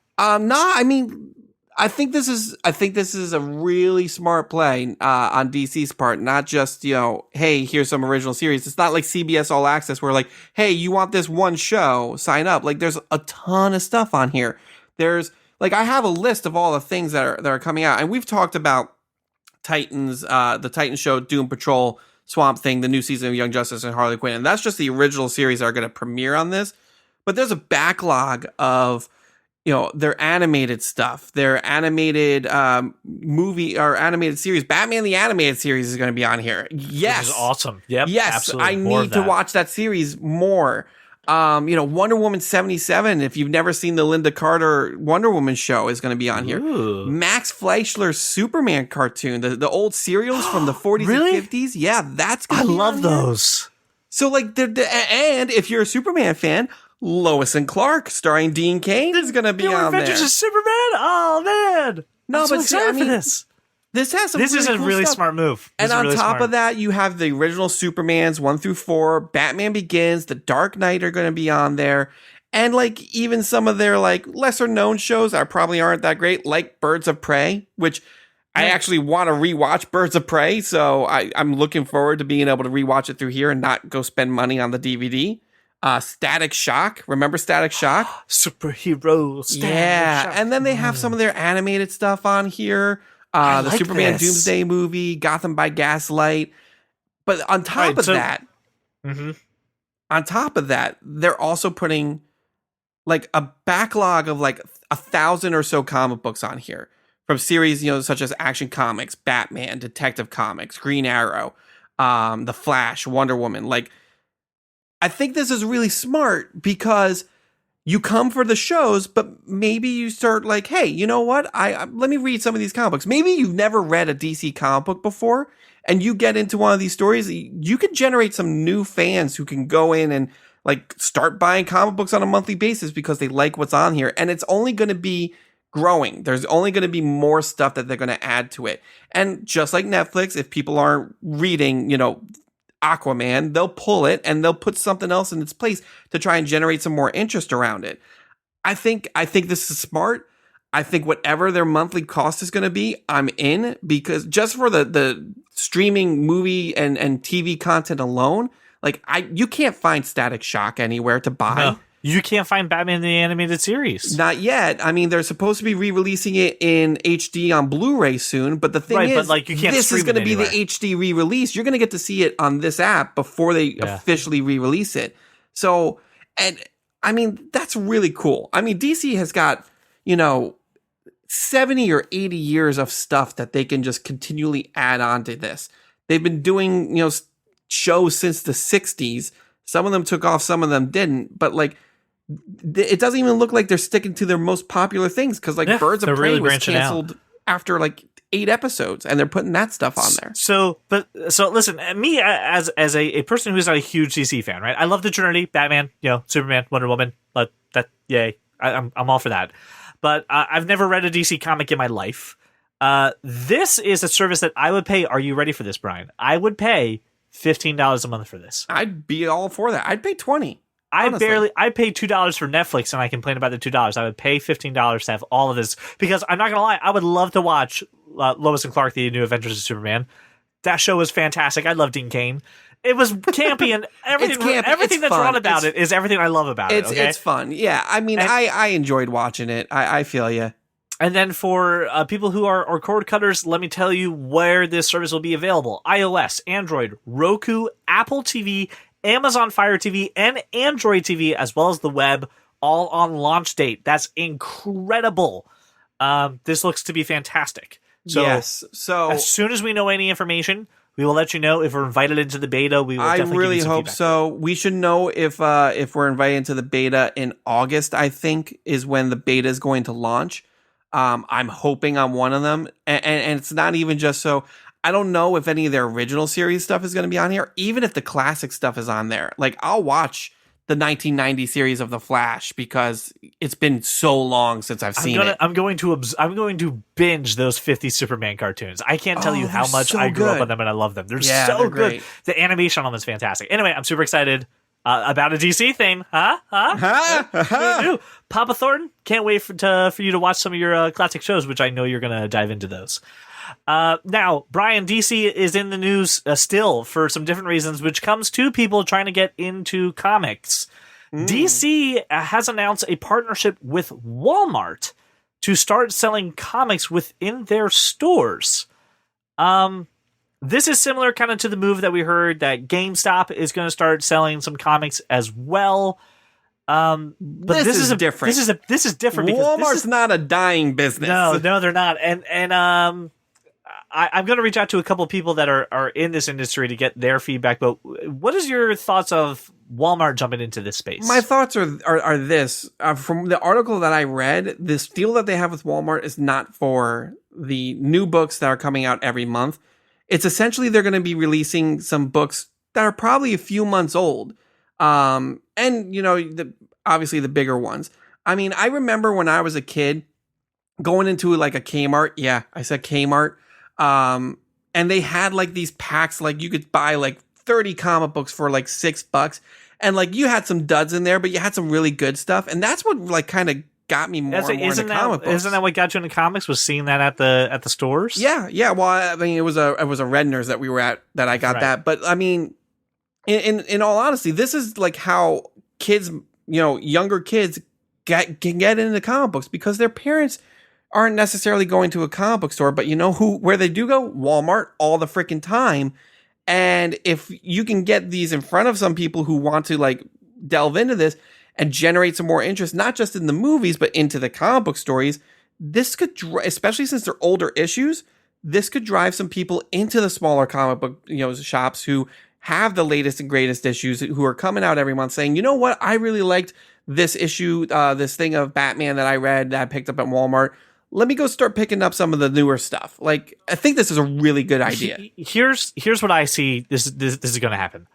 I think this is a really smart play on DC's part, not just, hey, here's some original series. It's not like CBS All Access where like, hey, you want this one show, sign up. Like there's a ton of stuff on here. There's like, I have a list of all the things that are coming out, and we've talked about Titans, the Titan show, Doom Patrol, Swamp Thing, the new season of Young Justice, and Harley Quinn. And that's just the original series that are going to premiere on this. But there's a backlog of, their animated stuff, their animated movie or animated series. Batman the Animated Series is going to be on here. Yes. Which is awesome. Yep. Yes. Absolutely. I need to watch that series more. Wonder Woman 77, if you've never seen the Linda Carter Wonder Woman show, is going to be on here. Ooh. Max Fleischler's Superman cartoon, the old serials from the 40s Really? and 50s. Yeah, that's going I to be love on here. those. So, and if you're a Superman fan, Lois and Clark, starring Dean Cain, is going to be New on there. Adventures of Superman? Oh, man. No, I'm so but excited for this. This has some This is a cool really stuff. smart move. And This is on really top smart. of that, you have the original Supermans 1 through 4, Batman Begins, The Dark Knight are going to be on there. And even some of their lesser known shows that probably aren't that great, like Birds of Prey, which I actually want to rewatch Birds of Prey. So I'm looking forward to being able to rewatch it through here and not go spend money on the DVD. Static Shock. Remember Static Shock? Superhero Static Shock. And then they have some of their animated stuff on here. The like Superman this. Doomsday movie, Gotham by Gaslight. But on top of that, they're also putting a backlog of 1,000 or so comic books on here from series, such as Action Comics, Batman, Detective Comics, Green Arrow, The Flash, Wonder Woman. I think this is really smart because you come for the shows, but maybe you start hey, you know what? Let me read some of these comic books. Maybe you've never read a DC comic book before, and you get into one of these stories. You could generate some new fans who can go in and start buying comic books on a monthly basis because they like what's on here, and it's only going to be growing. There's only going to be more stuff that they're going to add to it, and just like Netflix, if people aren't reading, Aquaman, they'll pull it and they'll put something else in its place to try and generate some more interest around it. I think this is smart. I think whatever their monthly cost is going to be, I'm in, because just for the streaming movie and TV content alone, you can't find Static Shock anywhere to buy. No, you can't find Batman the Animated Series. Not yet. I mean, they're supposed to be re-releasing it in HD on Blu-ray soon, but the thing is, but you can't this is stream going to it be the anywhere. HD re-release. You're going to get to see it on this app before they officially re-release it. So, and I mean, that's really cool. I mean, DC has got, 70 or 80 years of stuff that they can just continually add on to this. They've been doing, shows since the 60s. Some of them took off, some of them didn't, but it doesn't even look like they're sticking to their most popular things, because Birds of Prey really was branching out. canceled after 8 episodes, and they're putting that stuff on there. So listen, me as a person who's not a huge DC fan, right? I love the Trinity, Batman, Superman, Wonder Woman, yay, I'm all for that. But I've never read a DC comic in my life. This is a service that I would pay. Are you ready for this, Brian? I would pay $15 a month for this. I'd be all for that. I'd pay $20. I honestly. paid $2 for Netflix, and I complain about the $2. I would pay $15 to have all of this, because I'm not gonna lie, I would love to watch Lois and Clark: The New Adventures of Superman. That show was fantastic. I love Dean Cain. It was campy, and everything. Everything that's fun. wrong about it is everything I love about it. Okay? It's fun. Yeah, I mean, I enjoyed watching it. I feel you. And then for people who are cord cutters, let me tell you where this service will be available: iOS, Android, Roku, Apple TV, Amazon Fire TV, and Android TV, as well as the web, all on launch date. That's incredible. This looks to be fantastic. So, yes. So as soon as we know any information, we will let you know. If we're invited into the beta, we will definitely I really give you some hope feedback. so. We should know if we're invited into the beta in August, I think, is when the beta is going to launch. I'm hoping on one of them. And it's not even just so. I don't know if any of their original series stuff is going to be on here, even if the classic stuff is on there. I'll watch the 1990 series of The Flash because it's been so long since I've seen it. I'm going to binge those 50 Superman cartoons. I can't tell you how much I grew up on them and I love them. They're so they're good. great. The animation on them is fantastic. Anyway, I'm super excited about a DC thing. Who knew? Papa Thornton, can't wait for you to watch some of your classic shows, which I know you're going to dive into those. Now, Brian, DC is in the news still for some different reasons, which comes to people trying to get into comics. DC has announced a partnership with Walmart to start selling comics within their stores. This is similar kind of to the move that we heard that GameStop is going to start selling some comics as well. But this is different. This is different because Walmart's not a dying business. No, they're not. And I'm going to reach out to a couple of people that are in this industry to get their feedback. But what is your thoughts of Walmart jumping into this space? My thoughts are this. From the article that I read, this deal that they have with Walmart is not for the new books that are coming out every month. It's essentially they're going to be releasing some books that are probably a few months old. And, obviously the bigger ones. I mean, I remember when I was a kid going into like a Kmart. Yeah, I said Kmart. And they had like these packs, like you could buy like 30 comic books for like $6. And like you had some duds in there, but you had some really good stuff. And that's what like kind of got me more and more into comic books. Isn't that what got you into comics? Was seeing that at the stores? Yeah. Well, I mean, it was a Redner's that we were at that I got that. But I mean, in all honesty, this is like how kids, younger kids can get into comic books because their parents aren't necessarily going to a comic book store, but where they do go? Walmart all the freaking time. And if you can get these in front of some people who want to like delve into this and generate some more interest, not just in the movies, but into the comic book stories, this could, especially since they're older issues, this could drive some people into the smaller comic book, shops who have the latest and greatest issues, who are coming out every month saying, you know what, I really liked this issue, this thing of Batman that I read that I picked up at Walmart. Let me go start picking up some of the newer stuff. Like, I think this is a really good idea. Here's what I see. This is going to happen.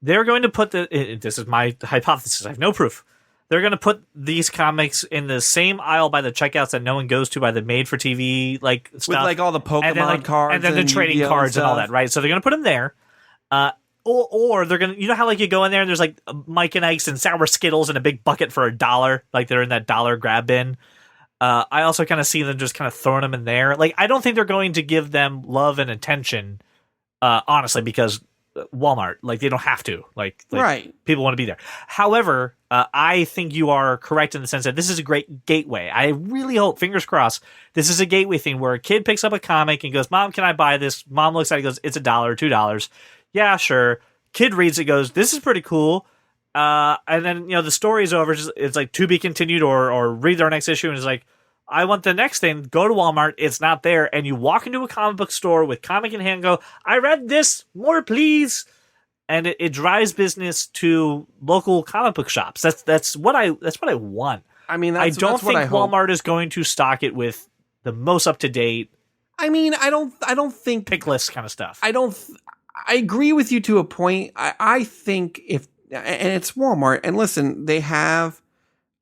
They're going to put this is my hypothesis. I have no proof. They're going to put these comics in the same aisle by the checkouts that no one goes to, by the made-for-TV like stuff. With like all the Pokemon cards. And then the trading cards and all that, right? So they're going to put them there. Or they're going to, how like you go in there and there's like Mike and Ike's and sour Skittles in a big bucket for $1. Like they're in that dollar grab bin. I also kind of see them just kind of throwing them in there. Like, I don't think they're going to give them love and attention, honestly, because Walmart, like, they don't have to. Like right. People want to be there. However, I think you are correct in the sense that this is a great gateway. I really hope, fingers crossed, this is a gateway thing where a kid picks up a comic and goes, Mom, can I buy this? Mom looks at it and goes, it's $1, $2. Yeah, sure. Kid reads it, goes, this is pretty cool. And then, the story's over. It's like to be continued or read their next issue. And it's like, I want the next thing. Go to Walmart. It's not there. And you walk into a comic book store with comic in hand, go, I read this, more please. And it drives business to local comic book shops. That's what I want. I mean, I don't think Walmart is going to stock it with the most up to date. I mean, I don't think pick list kind of stuff. I agree with you to a point. I think and it's Walmart, and listen, they have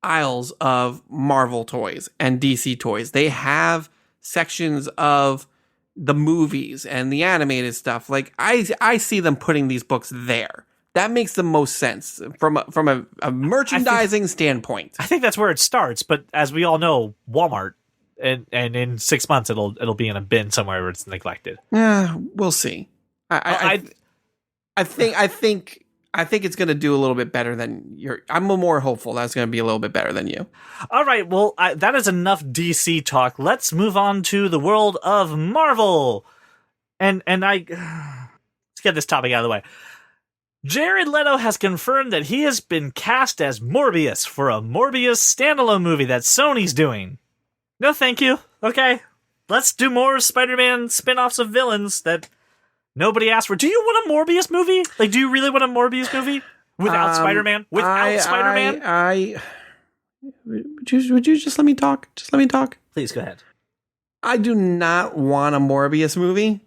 aisles of Marvel toys and DC toys. They have sections of the movies and the animated stuff. Like, I see them putting these books there. That makes the most sense from a merchandising standpoint. I think that's where it starts, but as we all know, Walmart, and in 6 months it'll be in a bin somewhere where it's neglected. Yeah, we'll see. I think it's going to do a little bit better than I'm more hopeful that's going to be a little bit better than you. All right. Well, that is enough DC talk. Let's move on to the world of Marvel. And let's get this topic out of the way. Jared Leto has confirmed that he has been cast as Morbius for a Morbius standalone movie that Sony's doing. No, thank you. Okay. Let's do more Spider-Man spin-offs of villains that nobody asked for. Do you want a Morbius movie? Like, do you really want a Morbius movie? Without Spider-Man? Spider-Man? Would you just let me talk? Just let me talk. Please, go ahead. I do not want a Morbius movie.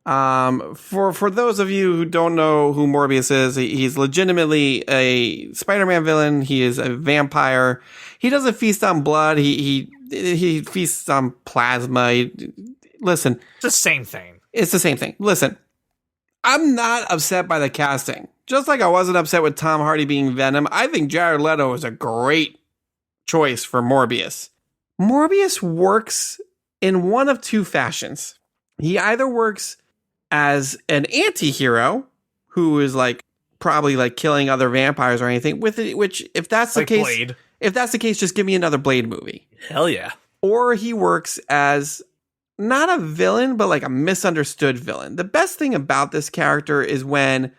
For those of you who don't know who Morbius is, he's legitimately a Spider-Man villain. He is a vampire. He doesn't feast on blood. He feasts on plasma. Listen. It's the same thing. It's the same thing. Listen. I'm not upset by the casting. Just like I wasn't upset with Tom Hardy being Venom, I think Jared Leto is a great choice for Morbius. Morbius works in one of two fashions. He either works as an anti-hero who is like probably like killing other vampires or anything with it, which if that's the case, Blade. If that's the case, just give me another Blade movie. Hell yeah. Or he works as not a villain, but like a misunderstood villain. The best thing about this character is when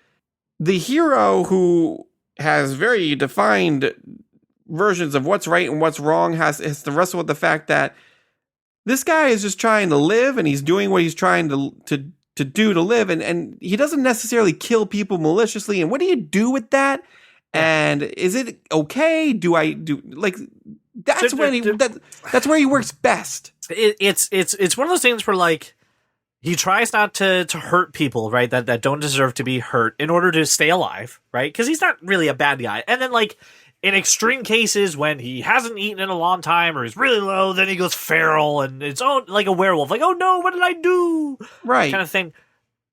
the hero, who has very defined versions of what's right and what's wrong, has to wrestle with the fact that this guy is just trying to live, and he's doing what he's trying to do to live, and he doesn't necessarily kill people maliciously. And what do you do with that? And is it okay? That's where he works best. It's one of those things where, like, he tries not to hurt people, right, that don't deserve to be hurt in order to stay alive, right? Because he's not really a bad guy. And then, like, in extreme cases, when he hasn't eaten in a long time or he's really low, then he goes feral and it's like a werewolf. Like, oh no, what did I do? Right. Kind of thing.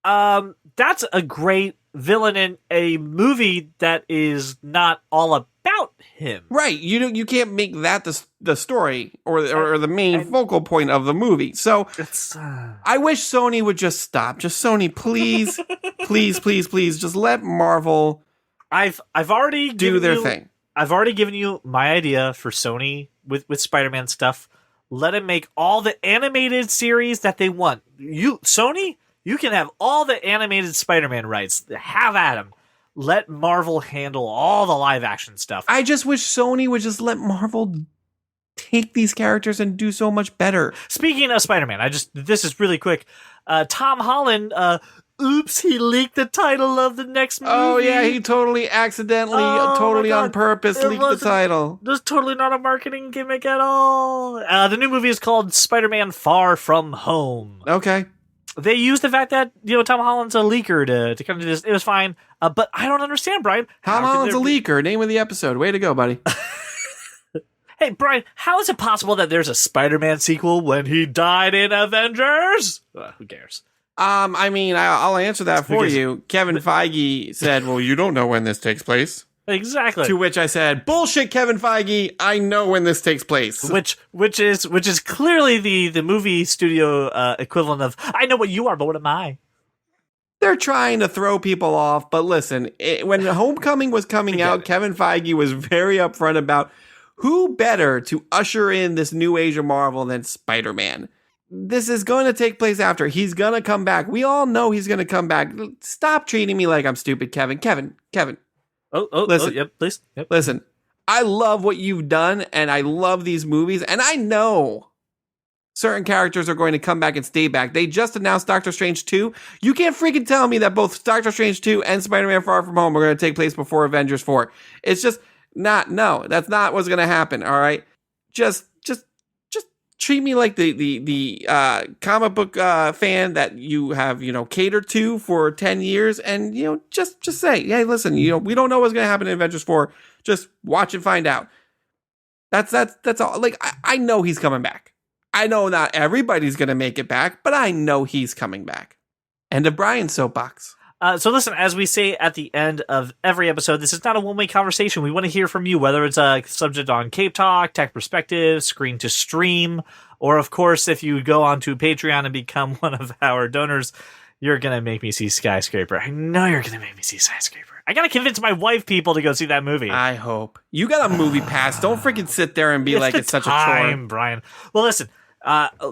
That's a great villain in a movie that is not all about him. Right. You can't make that the story or the main focal point of the movie. So I wish Sony would just stop. Just Sony, please, please, just let Marvel I've already do their thing. I've already given you my idea for Sony with Spider-Man stuff. Let them make all the animated series that they want. Sony, you can have all the animated Spider-Man rights. Have at them. Let Marvel handle all the live-action stuff. I just wish Sony would just let Marvel take these characters and do so much better. Speaking of Spider-Man, this is really quick. Tom Holland, oops, he leaked the title of the next movie. Oh, yeah, he totally accidentally, on purpose leaked the title. There's totally not a marketing gimmick at all. The new movie is called Spider-Man Far From Home. Okay. They used the fact that, Tom Holland's a leaker to kind of do this. It was fine. But I don't understand, Brian. Tom Holland's a leaker. Name of the episode. Way to go, buddy. Hey, Brian, how is it possible that there's a Spider-Man sequel when he died in Avengers? Who cares? I mean, I'll answer that for you. Kevin Feige said, well, you don't know when this takes place. Exactly. To which I said, bullshit, Kevin Feige. I know when this takes place. Which is clearly the movie studio equivalent of, I know what you are, but what am I? They're trying to throw people off. But listen, when Homecoming was coming out, Kevin Feige was very upfront about who better to usher in this new age of Marvel than Spider-Man. This is going to take place after. He's going to come back. We all know he's going to come back. Stop treating me like I'm stupid, Kevin. Kevin. Listen, yep, please. Yep. Listen, I love what you've done, and I love these movies, and I know certain characters are going to come back and stay back. They just announced Doctor Strange 2. You can't freaking tell me that both Doctor Strange 2 and Spider-Man Far From Home are going to take place before Avengers 4. It's just no, that's not what's going to happen, all right? Just treat me like the comic book fan that you have, catered to for 10 years, and, just say, hey, listen, we don't know what's going to happen in Avengers 4. Just watch and find out. That's all. Like, I know he's coming back. I know not everybody's going to make it back, but I know he's coming back. End of Brian's soapbox. So listen, as we say at the end of every episode, this is not a one-way conversation. We want to hear from you, whether it's a subject on Cape Talk, Tech Perspective, Screen to Stream, or of course, if you go onto Patreon and become one of our donors, you're going to make me see Skyscraper. I know you're going to make me see Skyscraper. I got to convince my wife people to go see that movie. I hope. You got a movie pass. Don't freaking sit there and be like it's such a chore. Brian. Well, listen.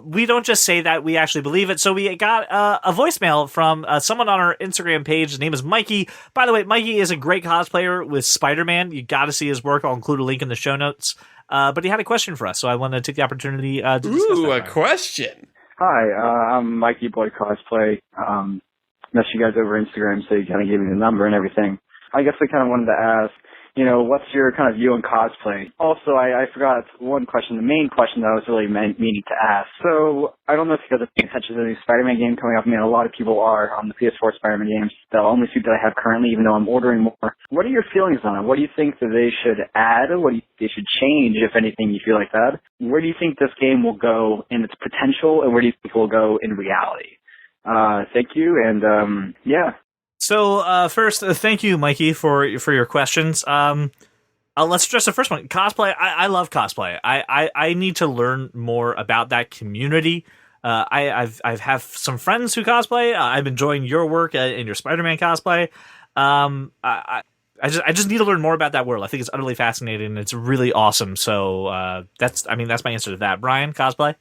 We don't just say that, we actually believe it. So we got a voicemail from someone on our Instagram page. His name is Mikey. By the way, Mikey is a great cosplayer with Spider-Man. You got to see his work. I'll include a link in the show notes. But he had a question for us, so I wanted to take the opportunity to discuss that. A question. Hi, I'm Mikey Boy Cosplay. Messaged you guys over Instagram, so you kind of gave me the number and everything. I guess I kind of wanted to ask, what's your kind of view on cosplay? Also, I forgot one question, the main question that I was really meaning to ask. So, I don't know if you guys are paying attention to the new Spider-Man game coming up. I mean, a lot of people are on the PS4 Spider-Man games. The only suit that I have currently, even though I'm ordering more. What are your feelings on it? What do you think that they should add? What do you think they should change, if anything, you feel like that? Where do you think this game will go in its potential, and where do you think it will go in reality? Thank you, and yeah. So first, thank you, Mikey, for your questions. Let's address the first one. Cosplay. I love cosplay. I need to learn more about that community. I've have some friends who cosplay. I'm enjoying your work in your Spider-Man cosplay. I just need to learn more about that world. I think it's utterly fascinating. And it's really awesome. So that's my answer to that. Brian, cosplay.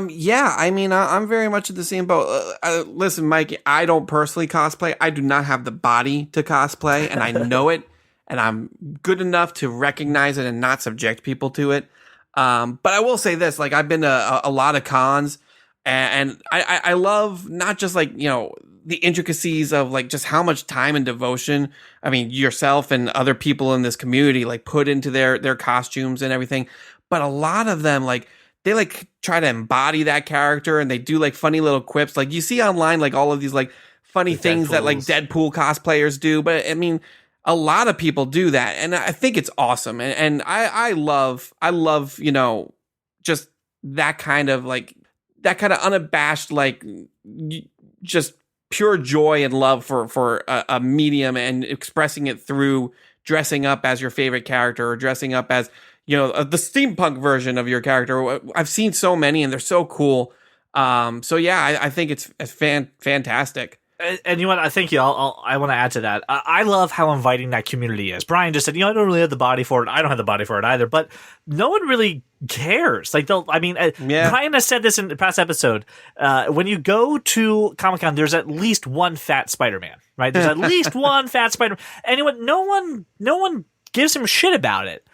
Yeah, I mean, I'm very much in the same boat. Listen, Mike, I don't personally cosplay. I do not have the body to cosplay, and I know it, and I'm good enough to recognize it and not subject people to it. But I will say this, like, I've been to a lot of cons, and I love not just like, the intricacies of like just how much time and devotion, I mean, yourself and other people in this community like put into their costumes and everything, but a lot of them like, they like try to embody that character and they do like funny little quips. Like you see online, like all of these like funny things that like Deadpool cosplayers do. But I mean, a lot of people do that. And I think it's awesome. And I love, just that kind of unabashed, like just pure joy and love for a medium and expressing it through dressing up as your favorite character or dressing up as, the steampunk version of your character. I've seen so many and they're so cool. So yeah, I think it's fantastic. And you know what? I think I want to add to that. I love how inviting that community is. Brian just said, I don't really have the body for it. I don't have the body for it either. But no one really cares. Like Brian has said this in the past episode. When you go to Comic-Con, there's at least one fat Spider-Man, right? There's at least one fat Spider-Man. And no one gives him shit about it.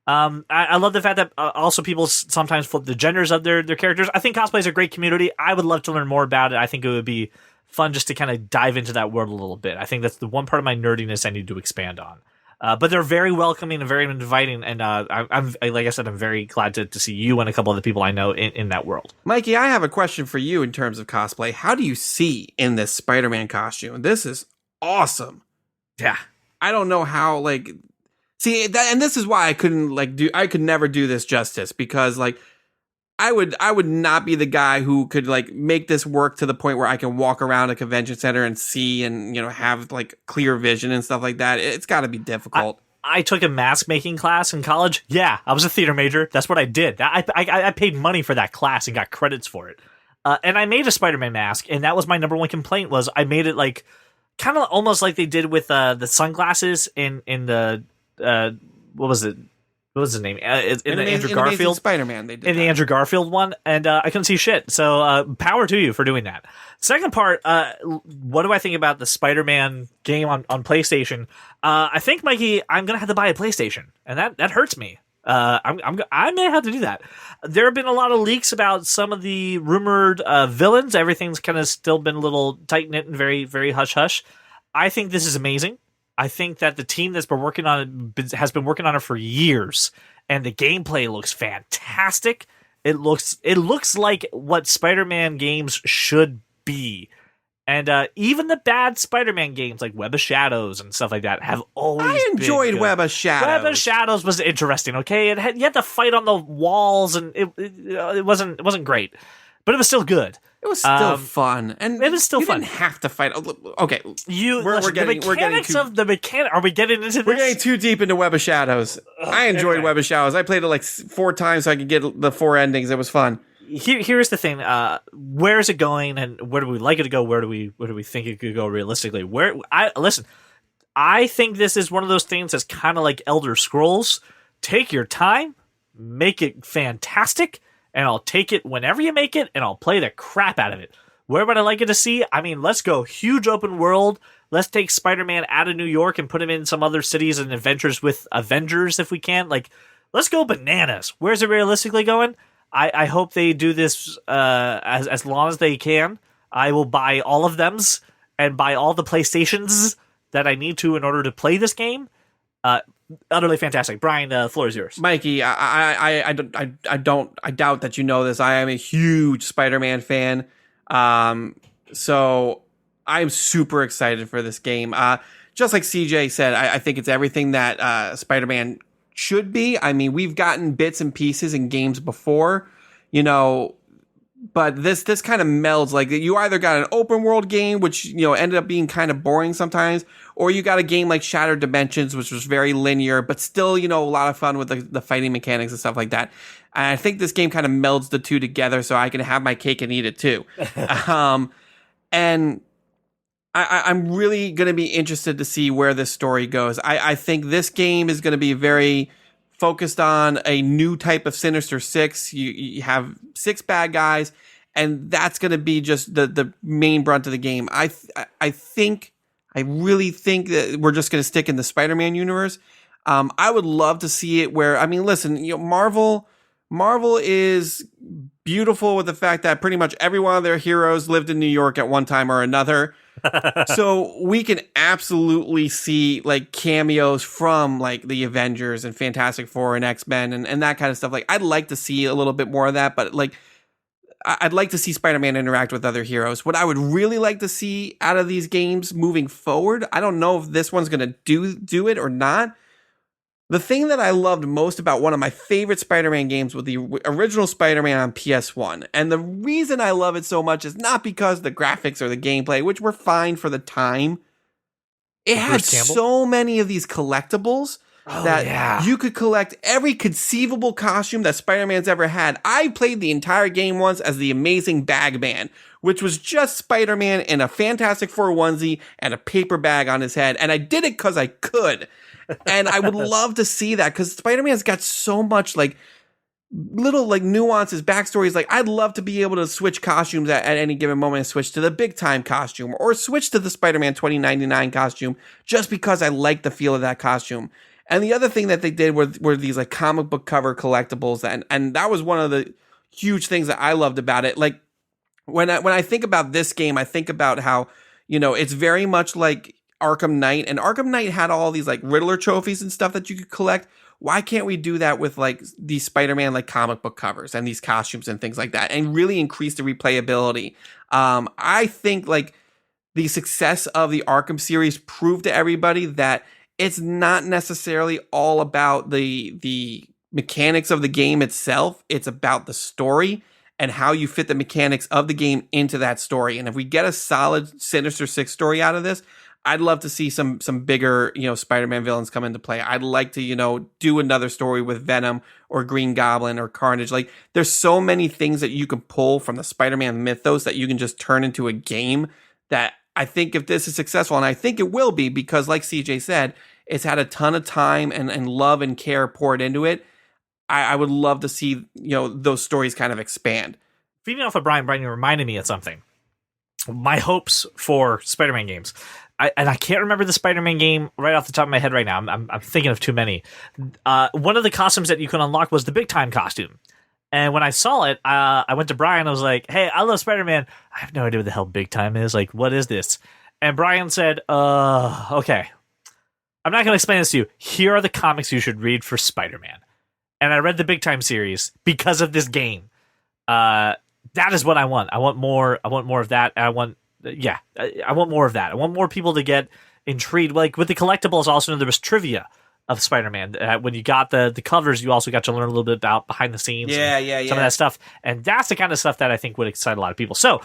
I love the fact that also people sometimes flip the genders of their characters. I think cosplay is a great community. I would love to learn more about it. I think it would be fun just to kind of dive into that world a little bit. I think that's the one part of my nerdiness I need to expand on. But they're very welcoming and very inviting, and I'm like I said, I'm very glad to see you and a couple of the people I know in that world. Mikey, I have a question for you in terms of cosplay. How do you see in this Spider-Man costume? This is awesome. Yeah, I don't know how like. See that, and this is why I could never do this justice, because like I would not be the guy who could like make this work to the point where I can walk around a convention center and see and have like clear vision and stuff like that. It's got to be difficult. I took a mask making class in college. Yeah, I was a theater major. That's what I did. I paid money for that class and got credits for it. And I made a Spider-Man mask, and that was my number one complaint. Was I made it like kind of almost like they did with the sunglasses in the. What was it? What was his name? In the Andrew Garfield Spider-Man, they did in the Andrew Garfield one, and I couldn't see shit. So power to you for doing that. Second part, what do I think about the Spider-Man game on PlayStation? I think, Mikey, I'm gonna have to buy a PlayStation, and that hurts me. I may have to do that. There have been a lot of leaks about some of the rumored villains. Everything's kind of still been a little tight knit and very very hush hush. I think this is amazing. I think that the team that's been working on it has been working on it for years, and the gameplay looks fantastic. It looks like what Spider-Man games should be, and even the bad Spider-Man games like Web of Shadows and stuff like that have always. I enjoyed been good. Web of Shadows. Web of Shadows was interesting. Okay, you had to fight on the walls, and it wasn't great, but it was still good. It was still fun, and it was still fun. You didn't have to fight. Okay, we're getting the mechanic. Are we getting into this? We're getting too deep into Web of Shadows. I enjoyed Web of Shadows. I played it like 4 times so I could get the 4 endings. It was fun. Here's the thing: where is it going, and where do we like it to go? Where do we think it could go realistically? I think this is one of those things that's kind of like Elder Scrolls. Take your time, make it fantastic. And I'll take it whenever you make it, and I'll play the crap out of it. Where would I like it to see? I mean, let's go huge open world. Let's take Spider-Man out of New York and put him in some other cities and adventures with Avengers if we can. Like, let's go bananas. Where's it realistically going? I hope they do this as long as they can. I will buy all of them and buy all the PlayStations that I need to in order to play this game. Utterly fantastic. Brian, the floor is yours. Mikey, I doubt that you know this. I am a huge Spider-Man fan. So I'm super excited for this game. Just like CJ said, I think it's everything that Spider-Man should be. I mean, we've gotten bits and pieces in games before, but this kind of melds. Like, you either got an open world game, which ended up being kind of boring sometimes, or you got a game like Shattered Dimensions, which was very linear, but still a lot of fun with the fighting mechanics and stuff like that. And I think this game kind of melds the two together, so I can have my cake and eat it too. And I'm really going to be interested to see where this story goes. I think this game is going to be very focused on a new type of Sinister Six. You have 6 bad guys, and that's going to be just the main brunt of the game. I really think that we're just going to stick in the Spider-Man universe. I would love to see it where, I mean, listen, Marvel is beautiful with the fact that pretty much every one of their heroes lived in New York at one time or another. So we can absolutely see like cameos from like the Avengers and Fantastic Four and X-Men and that kind of stuff. Like, I'd like to see a little bit more of that, but like, I'd like to see Spider-Man interact with other heroes. What I would really like to see out of these games moving forward, I don't know if this one's going to do it or not. The thing that I loved most about one of my favorite Spider-Man games was the original Spider-Man on PS1. And the reason I love it so much is not because the graphics or the gameplay, which were fine for the time. It had so many of these collectibles that you could collect every conceivable costume that Spider-Man's ever had. I played the entire game once as the Amazing Bagman, which was just Spider-Man in a Fantastic Four onesie and a paper bag on his head. And I did it because I could. And I would love to see that because Spider-Man's got so much like little like nuances, backstories. Like, I'd love to be able to switch costumes at any given moment and switch to the big time costume or switch to the Spider-Man 2099 costume just because I like the feel of that costume. And the other thing that they did were these like comic book cover collectibles. And that was one of the huge things that I loved about it. Like, when I think about this game, I think about how, it's very much like Arkham Knight, and Arkham Knight had all these like Riddler trophies and stuff that you could collect. Why can't we do that with like these Spider-Man like comic book covers and these costumes and things like that and really increase the replayability? I think like the success of the Arkham series proved to everybody that it's not necessarily all about the mechanics of the game itself. It's about the story and how you fit the mechanics of the game into that story. And if we get a solid Sinister Six story out of this, I'd love to see some bigger, Spider-Man villains come into play. I'd like to, do another story with Venom or Green Goblin or Carnage. Like, there's so many things that you can pull from the Spider-Man mythos that you can just turn into a game that I think if this is successful, and I think it will be because like CJ said, it's had a ton of time and love and care poured into it. I would love to see, those stories kind of expand. Feeding off of Brian reminded me of something. My hopes for Spider-Man games. I can't remember the Spider-Man game right off the top of my head right now. I'm thinking of too many. One of the costumes that you could unlock was the big time costume. And when I saw it, I went to Brian. I was like, hey, I love Spider-Man. I have no idea what the hell big time is. Like, what is this? And Brian said, okay. I'm not going to explain this to you. Here are the comics you should read for Spider-Man. And I read the big time series because of this game. That is what I want. I want more of that. I want more of that. I want more people to get intrigued. Like with the collectibles, also there was trivia of Spider-Man. When you got the covers, you also got to learn a little bit about behind the scenes. Some of that stuff. And that's the kind of stuff that I think would excite a lot of people. So,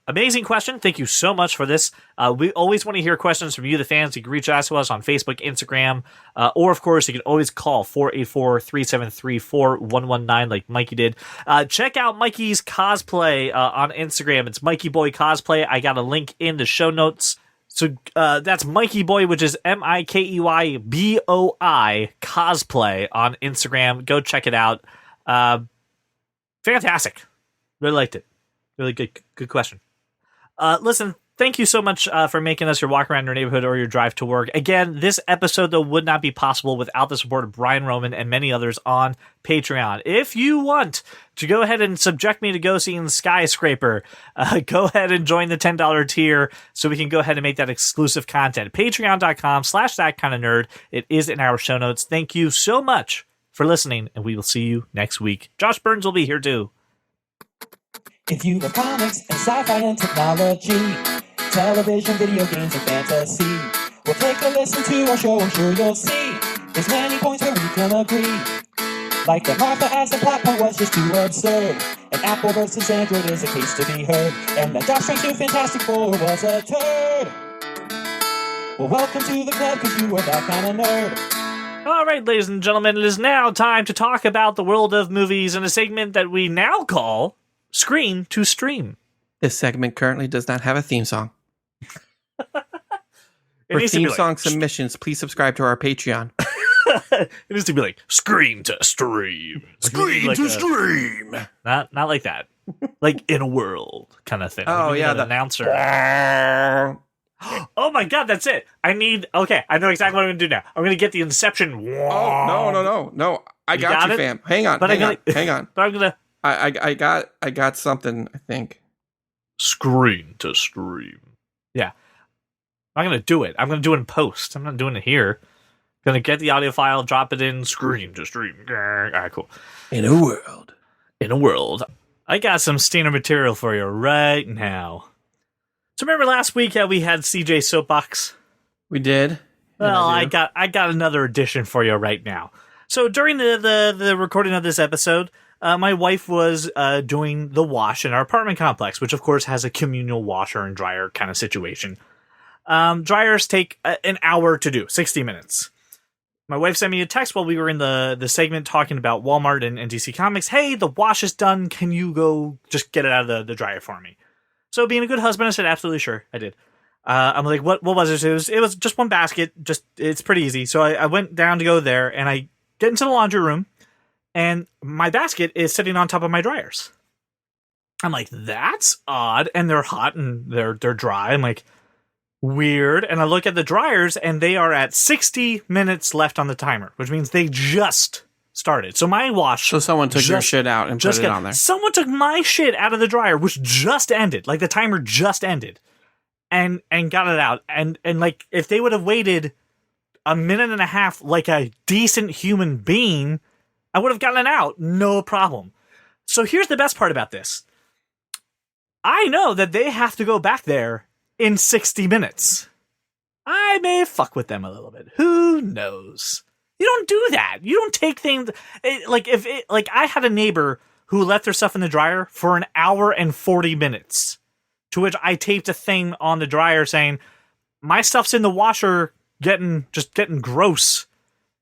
amazing question. Thank you so much for this. We always want to hear questions from you, the fans. You can reach out to us on Facebook, Instagram, or of course, you can always call 484-373-4119 like Mikey did. Check out Mikey's cosplay on Instagram. It's Mikey Boy Cosplay. I got a link in the show notes. So that's Mikey Boy, which is MikeyBoi cosplay on Instagram. Go check it out. Fantastic. Really liked it. Really good question. Listen, thank you so much for making us your walk around your neighborhood or your drive to work. Again, this episode, though, would not be possible without the support of Brian Roman and many others on Patreon. If you want to go ahead and subject me to go seeing Skyscraper, go ahead and join the $10 tier so we can go ahead and make that exclusive content. Patreon.com/thatkindofnerd. It is in our show notes. Thank you so much for listening, and we will see you next week. Josh Burns will be here, too. If you love comics and sci-fi and technology, television, video games, and fantasy, well, take a listen to our show. I'm sure you'll see there's many points where we can agree. Like that Martha as the plot point was just too absurd, and Apple versus Android is a case to be heard, and that Josh Frank's new Fantastic Four was a turd. Well, welcome to the club, because you are that kind of nerd. All right, ladies and gentlemen, it is now time to talk about the world of movies in a segment that we now call Screen to Stream. This segment currently does not have a theme song. For theme song submissions, please subscribe to our Patreon. It needs to be like scream to stream. Scream Like to a- stream. Not like that. Like in a world kind of thing. Oh, Like yeah, an the- announcer. Oh, Oh my god, that's it. I know exactly what I'm gonna do now. I'm gonna get the Inception. no. I You got got you, it? fam. Hang on, But hang on. But I'm gonna I got something, I think. scream to stream. Yeah. I'm gonna do it. I'm gonna do it in post. I'm not doing it here. Gonna get the audio file, drop it in, scream to stream. Alright, cool. In a world. In a world. I got some standard material for you right now. So remember last week how we had CJ Soapbox? We did. Well, And I got another edition for you right now. So during the recording of this episode, my wife was doing the wash in our apartment complex, which of course has a communal washer and dryer kind of situation. Dryers take an hour to do, 60 minutes. My wife sent me a text while we were in the segment talking about Walmart and DC Comics. Hey, the wash is done. Can you go just get it out of the dryer for me? So being a good husband, I said, absolutely sure. I did. I'm like, what was it? It was just one basket. It's pretty easy. So I went down to go there and I get into the laundry room and my basket is sitting on top of my dryers. I'm like, that's odd. And they're hot and they're dry. I'm like, weird. And I look at the dryers and they are at 60 minutes left on the timer, which means they just started. So my wash. So someone took your shit out and put it on there. Someone took my shit out of the dryer, which just ended. Like the timer just ended. And got it out. And like if they would have waited a minute and a half like a decent human being, I would have gotten it out. No problem. So here's the best part about this. I know that they have to go back there in 60 minutes. I may fuck with them a little bit. Who knows? You don't do that. You don't take things like I had a neighbor who left their stuff in the dryer for an hour and 40 minutes. To which I taped a thing on the dryer saying, "My stuff's in the washer, getting gross.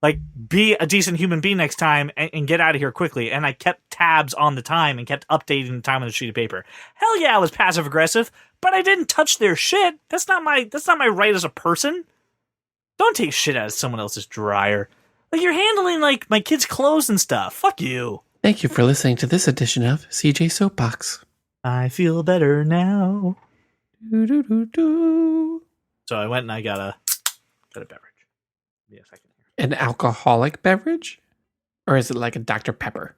Like, be a decent human being next time and get out of here quickly." And I kept tabs on the time and kept updating the time on the sheet of paper. Hell yeah, I was passive aggressive, but I didn't touch their shit. That's not my right as a person. Don't take shit out of someone else's dryer. Like, you're handling, like, my kids' clothes and stuff. Fuck you. Thank you for listening to this edition of CJ Soapbox. I feel better now. Do-do-do-do. So I went and I got a beverage. Yes, I can hear. An alcoholic beverage? Or is it like a Dr. Pepper?